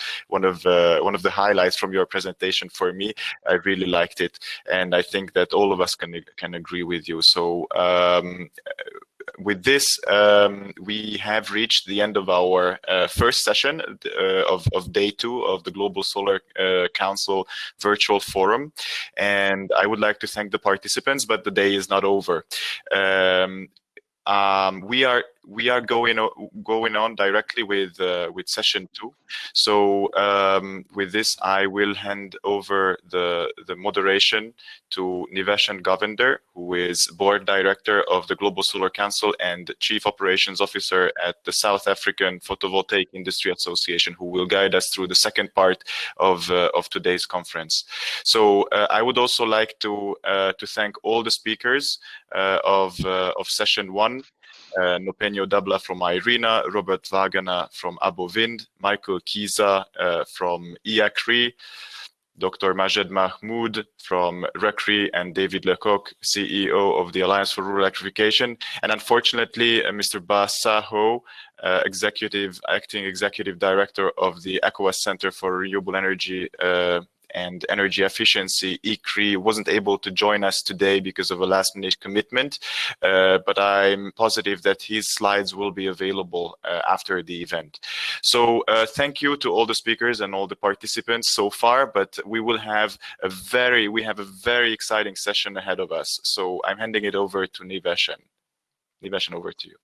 the highlights from your presentation for me. I really liked it, and I think that all of us can agree with you. So with this, we have reached the end of our first session of day 2 of the Global Solar Council Virtual Forum. And I would like to thank the participants, but the day is not over. We are going on directly with session 2. So with this, I will hand over the moderation to Niveshan Govender, who is board director of the Global Solar Council and chief operations officer at the South African Photovoltaic Industry Association, who will guide us through the second part of today's conference. So I would also like to thank all the speakers of session 1. Nopenyo Dabla from IRENA, Robert Wagner from Abovind, Michael Kiza from IACRI, Dr. Majed Mahmood from RECRI, and David Lecoq, CEO of the Alliance for Rural Electrification. And unfortunately, Mr. Bas Saho, Acting Executive Director of the ECOWAS Center for Renewable Energy and Energy Efficiency, ICRI, wasn't able to join us today because of a last-minute commitment, but I'm positive that his slides will be available after the event. So thank you to all the speakers and all the participants so far, but we have a very exciting session ahead of us. So I'm handing it over to Niveshan. Niveshan, over to you.